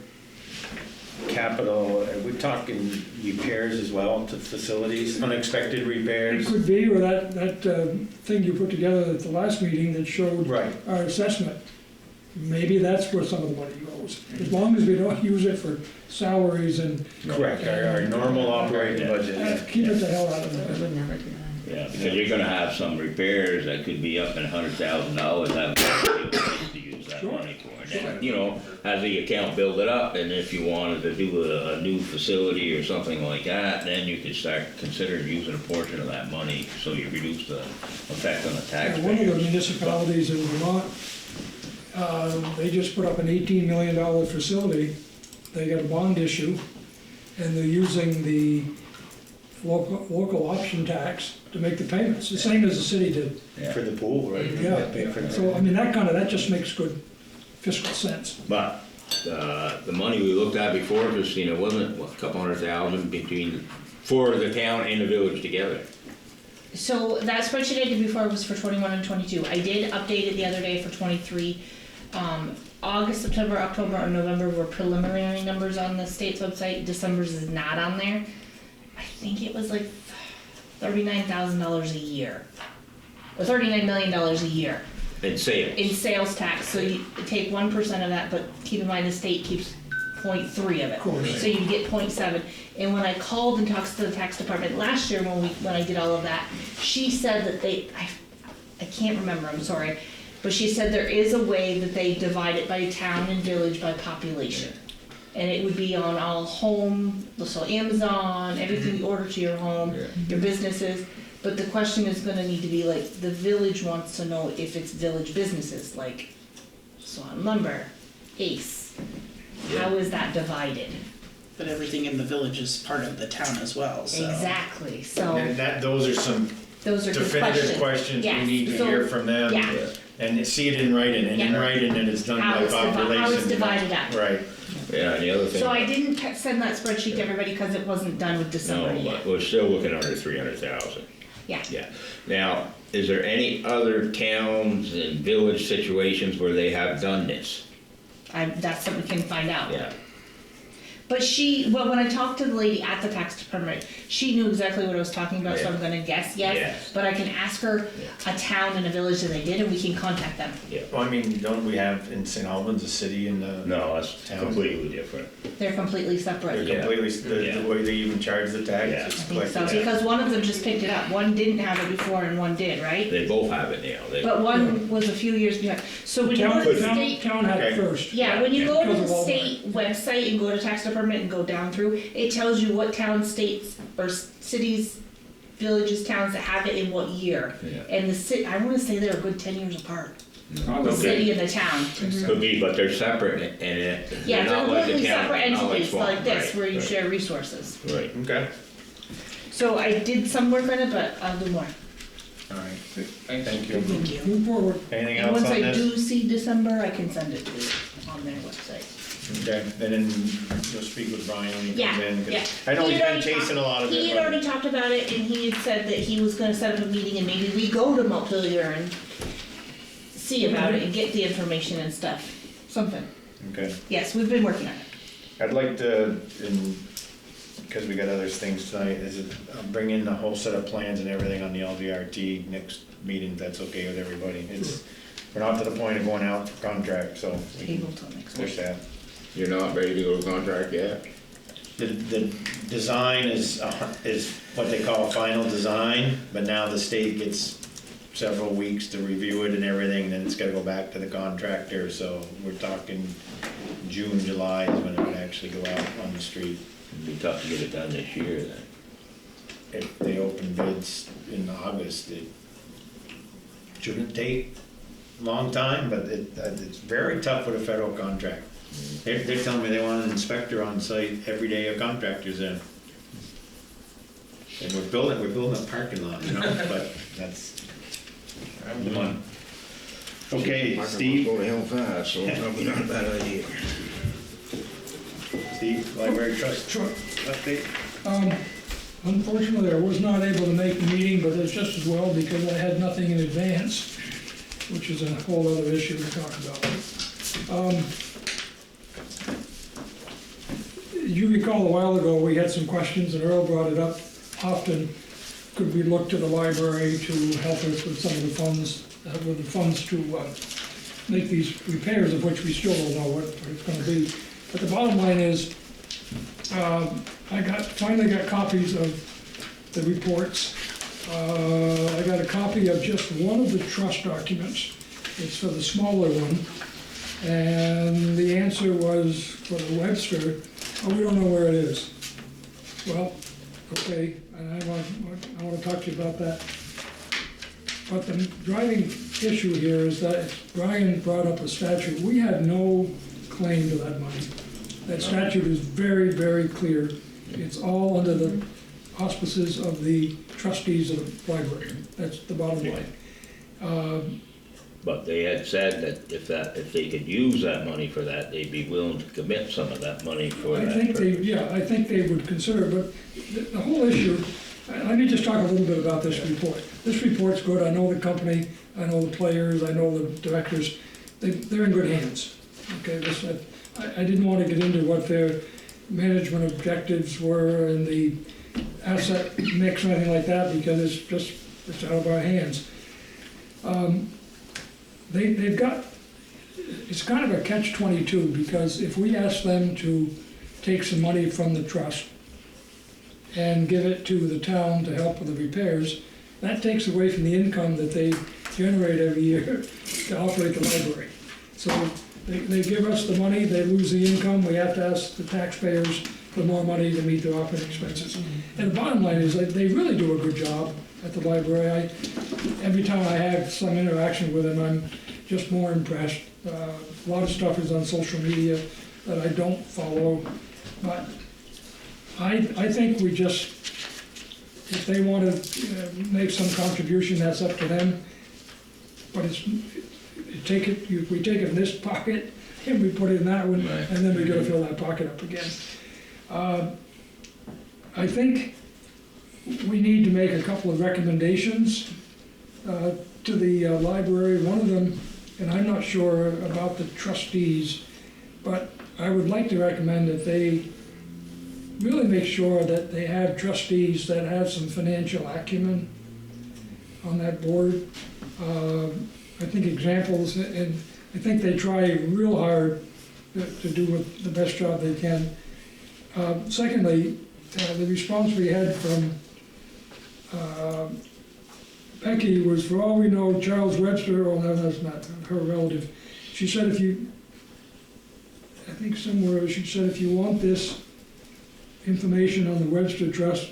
capital, are we talking repairs as well to facilities, unexpected It repairs? could be, or that thing you put together at the last meeting that showed Right. our assessment. Maybe that's where some of the money goes. As long as we don't use it for salaries and Correct, our normal operating budget. keep it the hell out of I it. would never do that. yeah, because you're gonna have some repairs that could be up in $100,000, have to use that money for. And then, you know, as the account build it up, and if you wanted to do a new facility or something like that, then you could start considering using a portion of that money, so you reduce the effect on the Yeah, one of the taxpayers. municipalities in Vermont, they just put up an $18 million facility. They got a bond issue, and they're using the local option tax to make the payments, the same as the city did. For the pool, right? Yeah, Pay for the- so, I mean, that just makes good fiscal sense. But, the money we looked at before, Christina, wasn't, what, a couple $100,000 for the town and the village together? So that spreadsheet I did before was for 21 and 22. I did update it the other day for 23. August, September, October, and November were preliminary numbers on the state's website. December's is not on there. I think it was like $39,000 a year, or $39 million a year In sales? in sales tax. So you take 1% of that, but keep in mind the state keeps 0.3 of it. course. So you get 0.7. And when I called and talked to the tax department last year when I did all of that, she said that I can't remember, I'm sorry, but she said there is a way that they divide it by town and village by population. And it would be on all home, so Amazon, everything you order to your home, your businesses. But the question is gonna need to be like, the village wants to know if it's village businesses, like Swanton Lumber, Ace. How is that divided? But everything in the village is part of the town as well, so. Exactly, so And those are some those are good definitive questions. questions we Yes, need to so- hear from them. Yeah. And see it in writing, and in Yeah. writing that it's done How by it's population. how it's divided up. Right. Yeah, and the other thing. So I didn't send that spreadsheet to everybody because it wasn't done with December No, yet. but we're still looking under 300,000. Yeah. Yeah. Now, is there any other towns and village situations where they have done this? That's something we can find out. Yeah. But when I talked to the lady at the tax department, she knew exactly what I was talking about, so Yeah. I'm gonna guess yes. Yes. But I can ask her a town and a village that they did, and we can contact them. Well, I mean, don't we have in St. Albans a city in the? No, that's Town. completely different. They're completely separate. They're completely, the way they even charge the tax. Yeah. it's I think so, collected. because one of them just picked it up. One didn't have it before and one did, right? They both have it now. But one was a few years behind. So when you go to the state, Town had it Okay. first. yeah, when you go to Because the of Walmart. state website and go to tax department and go down through, it tells you what towns, states, or cities, villages, towns that have it in what year. Yeah. And the city, I wanna say they're a good 10 years apart, the Okay. city and the town. Could be, but they're separate and Yeah, they're not like the completely town, separate not like entities like Swanton, this, right, where you right. share resources. Right. Okay, So I did some work on it, but I'll do more. all right, thank you. Thank you. Move forward. Anything And else once on I this? do see December, I can send it to you on their website. Okay, and then you'll speak with Brian when he Yeah, comes in. 'cause yeah. I know He he's had been already chasing a lot of it. He had but- already talked about it, and he had said that he was gonna set up a meeting and maybe we go to Montpelier and see about it and get the information and stuff, something. Okay. Yes, we've been working on it. I'd like to, because we got other things tonight, bring in the whole set of plans and everything on the LVRT next meeting, if that's okay with everybody. We're not to the point of going out for contract, so we can Table till next week. push that. You're not ready to go to contract yet? the design is what they call a final design, but now the state gets several weeks to review it and everything, and then it's gotta go back to the contractor, so we're talking June, July is when it would actually go out on the street. It'd be tough to get it done this year then. If they open bids in August, it shouldn't take a long time, but it's very tough with a federal contract. They're telling me they want an inspector on site every day a contractor's in. And we're building a parking lot, you know, but that's the money. Okay, Steve? Go to hell fast, so it's probably not a bad idea. Steve, Library Trust Sure. update? Unfortunately, I was not able to make the meeting, but it's just as well because I had nothing in advance, which is a whole other issue to talk about. You recall a while ago, we had some questions, and Earl brought it up often. Could we look to the library to help us with some of the funds, to make these repairs, of which we still don't know what it's gonna be. But the bottom line is, I finally got copies of the reports. I got a copy of just one of the trust documents. It's for the smaller one. And the answer was for the Webster, oh, we don't know where it is. Well, okay, and I want to talk to you about that. But the driving issue here is that Brian brought up a statute. We had no claim to that money. That statute is very, very clear. It's all under the auspices of the trustees of the library. That's the bottom line. But they had said that if they could use that money for that, they'd be willing to commit some of that money for that. I think they would consider it, but the whole issue, let me just talk a little bit about this report. This report's good. I know the company, I know the players, I know the directors. They're in good hands. Okay, I didn't want to get into what their management objectives were and the asset mix or anything like that, because it's out of our hands. They've got, it's kind of a catch-22, because if we ask them to take some money from the trust and give it to the town to help with the repairs, that takes away from the income that they generate every year to operate the library. So they give us the money, they lose the income, we have to ask the taxpayers for more money to meet their operating expenses. And the bottom line is that they really do a good job at the library. Every time I have some interaction with them, I'm just more impressed. A lot of stuff is on social media that I don't follow, but I think we just, if they want to make some contribution, that's up to them. But we take it in this pocket and we put it in that one, and then we got to fill that pocket up again. I think we need to make a couple of recommendations to the library. One of them, and I'm not sure about the trustees, but I would like to recommend that they really make sure that they have trustees that have some financial acumen on that board. I think examples, and I think they try real hard to do the best job they can. Secondly, the response we had from Becky was, for all we know, Charles Webster, oh no, that's not her relative. She said I think somewhere she said, if you want this information on the Webster Trust,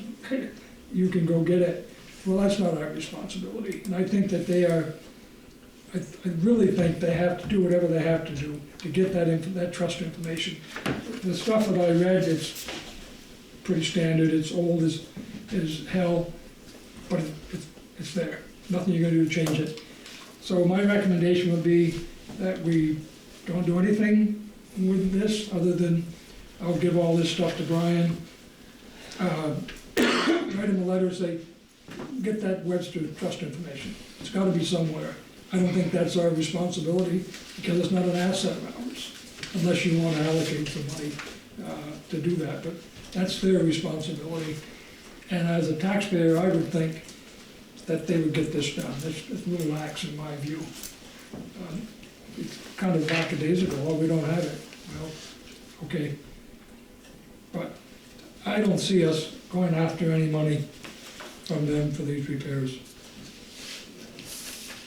you can go get it. Well, that's not our responsibility. And I think that they are, I really think they have to do whatever they have to do to get that trust information. The stuff that I read, it's pretty standard, it's old as hell, but it's there. Nothing you're gonna do to change it. So my recommendation would be that we don't do anything with this, other than I'll give all this stuff to Brian. Write him a letter, say, get that Webster Trust information. It's gotta be somewhere. I don't think that's our responsibility, because it's not an asset of ours, unless you wanna allocate some money to do that, but that's their responsibility. And as a taxpayer, I would think that they would get this done. It's a little lax in my view. It's kind of lackadaisical, oh, we don't have it. Well, okay. But I don't see us going after any money from them for these repairs.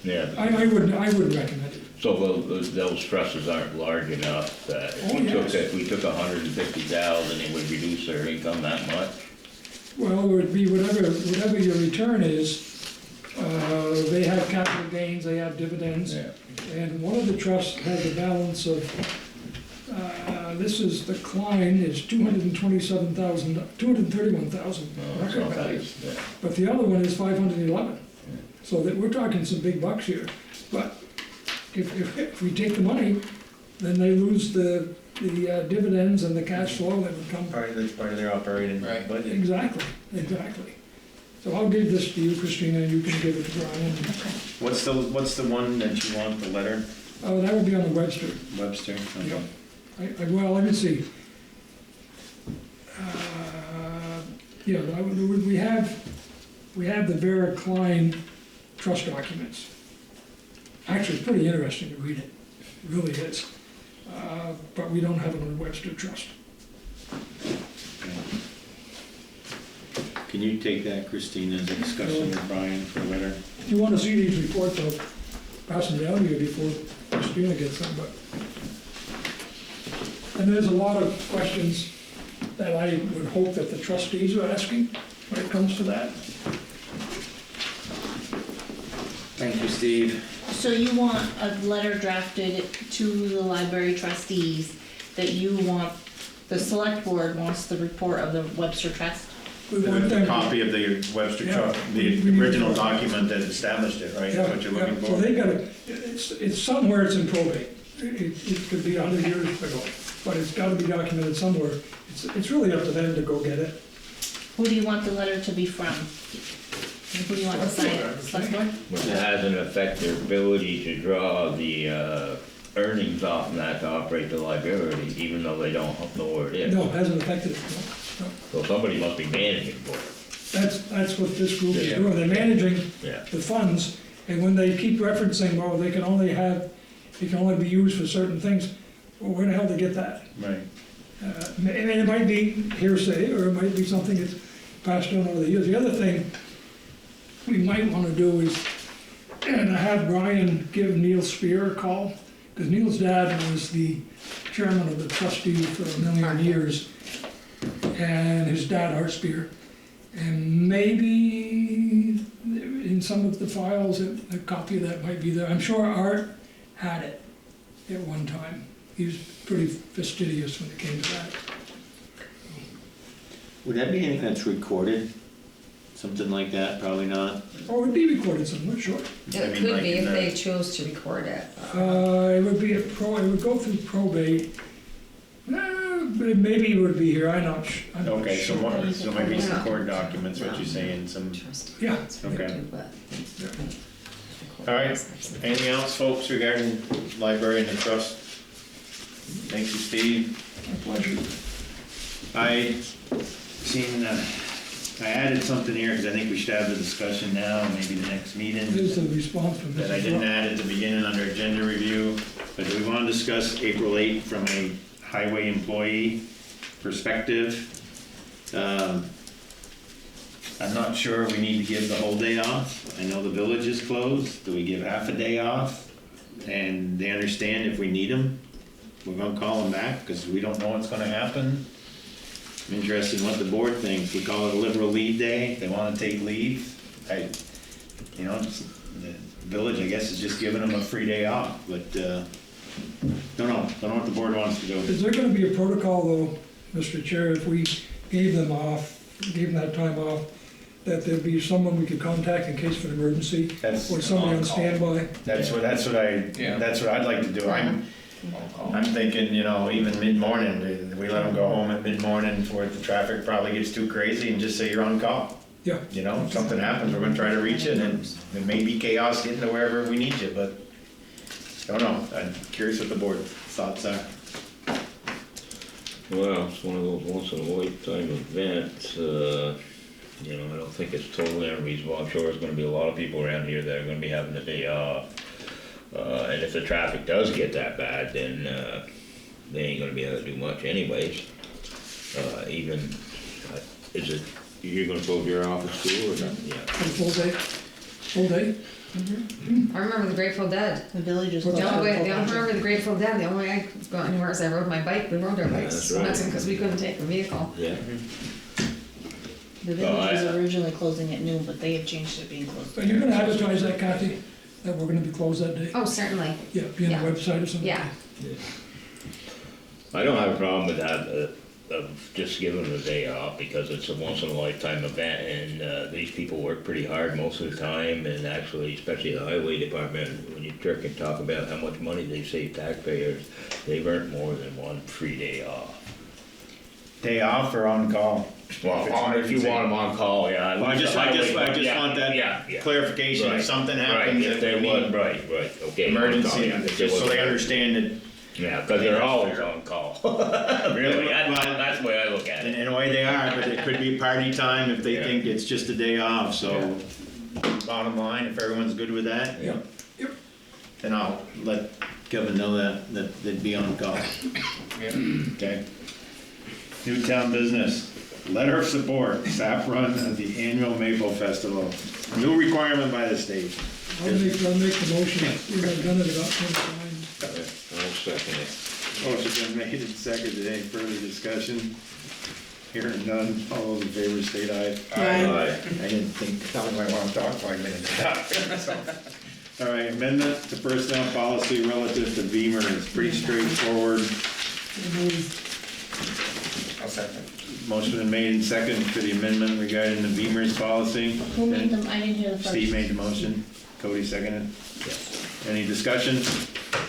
Yeah. I wouldn't recommend it. So those trusses aren't large enough that if we took 150,000, it would reduce their income that much? Well, it would be whatever your return is. They have capital gains, they have dividends. Yeah. And one of the trusts has a balance of, this is, the Klein is 231,000 record value. Yeah. But the other one is 511. So that, we're talking some big bucks here. But if we take the money, then they lose the dividends and the cash flow that would come. Part of their operating Right. budget. Exactly. So I'll give this to you, Christina, and you can give it to Brian. What's the one that you want, the letter? Oh, that would be on the Webster. Webster? Okay. Yeah. Well, let me see. Yeah, we have the Vera Klein trust documents. Actually, it's pretty interesting to read it. It really is. But we don't have it on the Webster Trust. Can you take that, Christina, as a discussion with Brian for a letter? If you want to see these reports, I'll pass them down to you before Christina gets them, but. And there's a lot of questions that I would hope that the trustees are asking when it comes to that. Thank you, Steve. So you want a letter drafted to the library trustees that you want, the select board wants the report of the Webster Trust? We want The them- copy of the Webster Yeah. Trust, We the need original to- document that established it, right? That's what you're looking So for? they got it, it's somewhere it's in probate. It could be 100 years ago, but it's gotta be documented somewhere. It's really up to them to go get it. Who do you want the letter to be from? Who do you want to sign it? Select board? But it hasn't affected their ability to draw the earnings off of that to operate the library, even though they don't know where it is. No, it hasn't affected it, no. So somebody must be managing for it. That's what this group is Yeah. doing. They're managing Yeah. the funds, and when they keep referencing, well, it can only be used for certain things, well, where the hell did they get that? Right. And it might be hearsay, or it might be something that's passed on over the years. The other thing we might want to do is, and have Brian give Neil Spear a call, because Neil's dad was the chairman of the trustee for a million years, and his dad, Art Spear. And maybe in some of the files, a copy of that might be there. I'm sure Art had it at one time. He was pretty fastidious when it came to that. Would that be anything that's recorded? Something like that? Probably not. Or it would be recorded somewhere, sure. I It mean, could like be in if the- they chose to record it. It would be it would go through probate. But maybe it would be here, I'm not Okay, so sure. so maybe some Yeah. court documents, what you're saying, some, Yeah. okay. All right, anything else, folks, regarding library and the trust? Thank you, Steve. My pleasure. I added something here, because I think we should have the discussion now, maybe the next meeting. There's the response from That I Mrs. didn't Rock. add at the beginning under agenda review, but do we want to discuss April 8th from a highway employee perspective? I'm not sure we need to give the whole day off. I know the village is closed. Do we give half a day off? And they understand if we need them, we're gonna call them back, because we don't know what's gonna happen. I'm interested in what the board thinks. We call it a liberal leave day. If they wanna take leave, the village, I guess, is just giving them a free day off, but, don't know what the board wants to do. Is there gonna be a protocol though, Mr. Chair, if we gave them that time off, that there'd be someone we could contact in case of an emergency? That's Or somebody on on-call. standby? That's what I'd like to do. I'm thinking, even mid-morning, we let them go home at mid-morning before the traffic probably gets too crazy, and just say you're on call. Yeah. If something happens, we're gonna try to reach you, and it may be chaos getting to wherever we need you, but don't know. I'm curious what the board's thoughts are. Well, it's one of those once in a lifetime events, I don't think it's totally unreasonable. I'm sure there's gonna be a lot of people around here that are gonna be having a day off. And if the traffic does get that bad, then, they ain't gonna be able to do much anyways. Even Is it, you're gonna close your office too, or not? Yeah. Full day? I remember the Grateful Dead. The village is. The only way, I don't remember the Grateful Dead, the only way I could go anywhere is I rode my bike, we rode our bikes. that's right. That's because we couldn't take a vehicle. Yeah. The village was originally closing at noon, but they have changed it being closed. Are you gonna advertise that, Kathy, that we're gonna be closed that day? Oh, certainly, Yeah, be on Yeah. the website or something? yeah. I don't have a problem with that, of just giving them a day off, because it's a once in a lifetime event, and, these people work pretty hard most of the time, and actually, especially the highway department, when you talk about how much money they save taxpayers, they've earned more than one free day off. Day off or on call? Well, if you want them on call, yeah. Well, I just want that Yeah. clarification, if something Right, happens, if that there we was, need right, okay. emergency, Yeah, if there just so was- they understand it. Yeah, because they're always on call. Really, that's the way I look at it. In a way they are, but it could be party time if they Yeah. think it's just a day off, so bottom line, if everyone's good with that, Yeah. then I'll let Kevin know that they'd be on call. Okay. Newtown business, letter of support, SAP run of the annual Maple Festival. New requirement by the state. I'll make the motion, we've done it about 10 times. I'll second it. Motion's been made and seconded. Any further discussion? Hearing none, all those in favor state aye. Aye. I didn't think, Tell me I want to talk 5 minutes. all right, amendment to personnel policy relative to Beamer is pretty straightforward. I'll second. Motion been made and seconded for the amendment regarding the Beamer's policy. Who made them? I didn't hear the first. Steve made the motion, Cody seconded. Any discussion?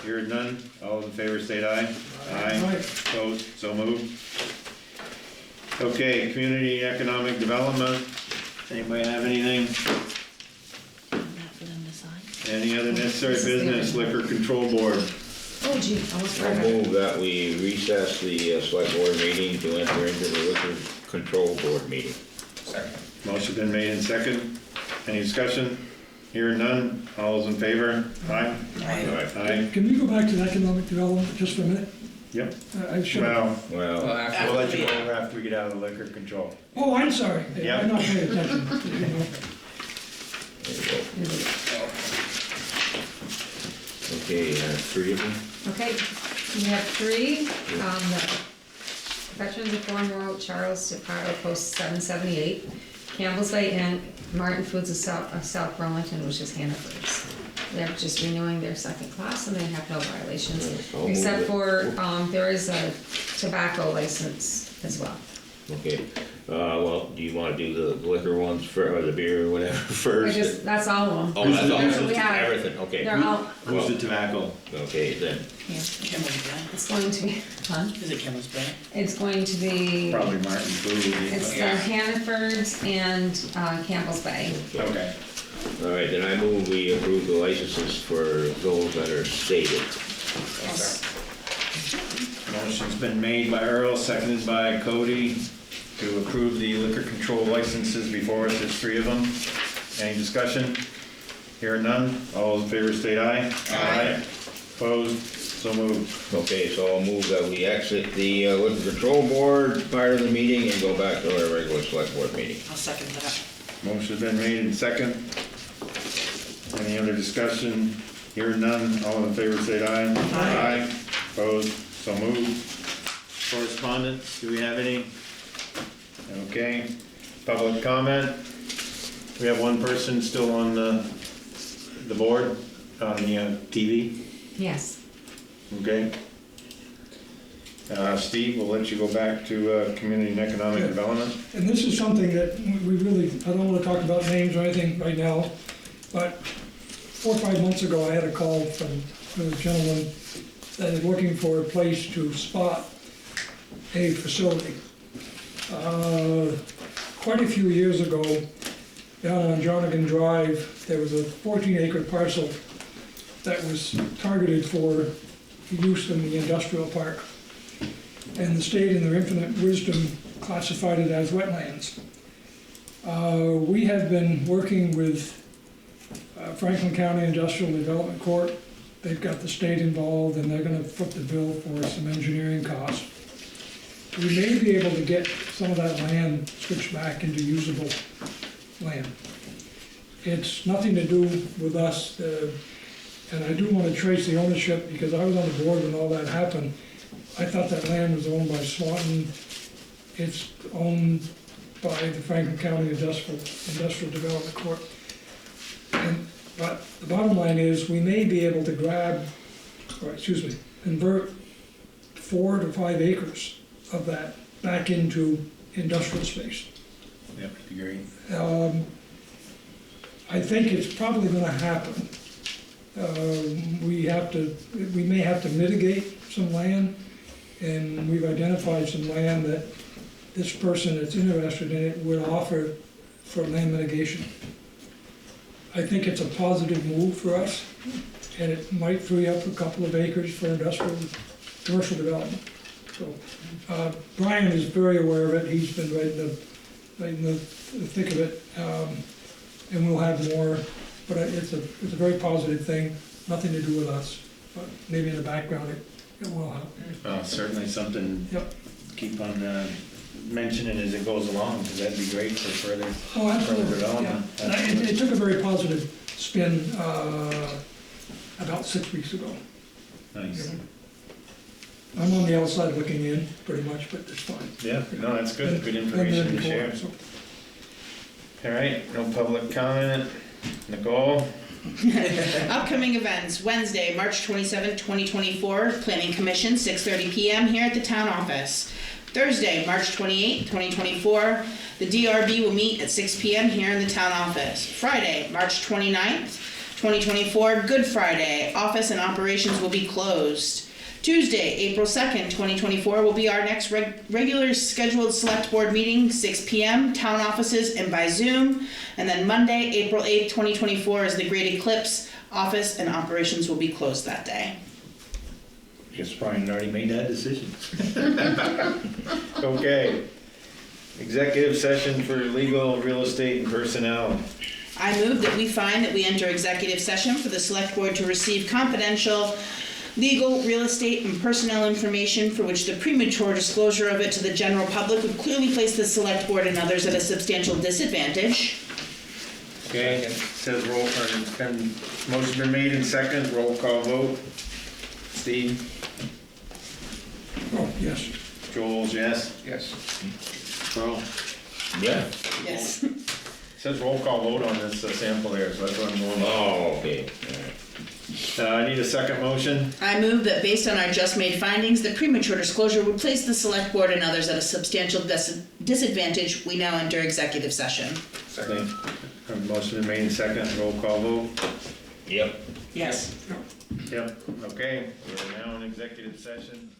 Hearing none, all in favor state aye. Aye. Opposed, so moved. Okay, community economic development, anybody have anything? Not for them to sign. Any other necessary business, liquor control board? Oh gee, almost I forgot. move that we recess the select board meeting to enter into the liquor control board meeting. Second. Motion been made and second. Any discussion? Hearing none, all those in favor? Aye. Aye. Can we go back to the economic development just for a minute? Yep. I should. Well, Well, we'll let you go over after we get out of the liquor control. Oh, I'm sorry, Yeah. I'm not paying attention, you know. there you go. Okay, 3 of them? Okay, we have 3, the Veterans of Foreign War, Charles Chicago Post 778, Campbell's Bay and Martin Foods of South Burlington, which is Hannaford's. They're just renewing their second class and they have no violations, I'll move except it. for, there is a tobacco license as well. Okay, well, do you wanna do the liquor ones or the beer or whatever I first? just, that's all of them. Oh, that's all, That's what we have. everything, okay. They're all, Who's the tobacco? Okay, then, yeah, Campbell's Bay. it's going to be, fun. Is it Campbell's Bay? It's going to be, Probably Martin Food. it's the Hannaford's and Campbell's Bay. Okay. all right, then I move we approve the licenses for those that are stated. Motion's been made by Earl, seconded by Cody to approve the liquor control licenses before us. There's 3 of them. Any discussion? Hearing none, all those in favor state aye. Aye. Opposed, so moved. Okay, so I'll move that we exit the liquor control board part of the meeting and go back to our regular select board meeting. I'll second that. Motion's been made and second. Any other discussion? Hearing none, all in favor say aye. Aye. Opposed, so moved. Correspondence, do we have any? Okay. Public comment? We have one person still on the board, on the TV, Yes. okay? Steve, we'll let you go back to community and economic development. And this is something that we really, I don't wanna talk about names or anything right now, but 4 or 5 months ago, I had a call from a gentleman that is looking for a place to spot a facility. Quite a few years ago, down on Jonigan Drive, there was a 14-acre parcel that was targeted for use in the industrial park. And the state, in their infinite wisdom, classified it as wetlands. We have been working with Franklin County Industrial Development Corp. They've got the state involved and they're gonna foot the bill for some engineering costs. we may be able to get some of that land switched back into usable land. It's nothing to do with us, and I do want to trace the ownership, because I was on the board when all that happened. I thought that land was owned by Swanton. It's owned by the Franklin County Industrial Development Corp. But the bottom line is, we may be able to convert 4 to 5 acres of that back into industrial space. Yep, agree. I think it's probably gonna happen. We may have to mitigate some land, and we've identified some land that this person that's interested in it would offer for land mitigation. I think it's a positive move for us, and it might free up a couple of acres for commercial development. So, Brian is very aware of it, he's been right in the thick of it, and we'll have more, but it's a very positive thing, nothing to do with us, but maybe in the background it will help. Certainly something Yep. keep on mentioning as it goes along, because that'd be great for further Absolutely, development. yeah. And it took a very positive spin about 6 weeks ago. Nice. I'm on the outside looking in, pretty much, but it's fine. Yeah, no, that's good, good information to share. So, All right, no public comment. Nicole? Upcoming events, Wednesday, March 27th, 2024, Planning Commission, 6:30 PM here at the town office. Thursday, March 28th, 2024, the DRB will meet at 6 PM here in the town office. Friday, March 29th, 2024, Good Friday, office and operations will be closed. Tuesday, April 2nd, 2024 will be our next regular scheduled select board meeting, 6 PM, town offices and by Zoom. And then Monday, April 8th, 2024 is the Great Eclipse, office and operations will be closed that day. Guess Brian already made that decision. Okay. Executive session for legal, real estate, and personnel. I move that we find that we enter executive session for the select board to receive confidential legal, real estate, and personnel information for which the premature disclosure of it to the general public would clearly place the select board and others at a substantial disadvantage. Okay, it says motion's been made in second, roll call vote. Steve? Oh, yes. Joel's yes? Yes. Carl? Yeah. Yes. It says roll call vote on this sample here, so that's what I'm going. Oh, okay. I need a second motion. I move that based on our just made findings, the premature disclosure would place the select board and others at a substantial disadvantage. We now enter executive session. Second. Motion been made in second, roll call vote. Yep. Yes. Yep, okay, we're now in executive session.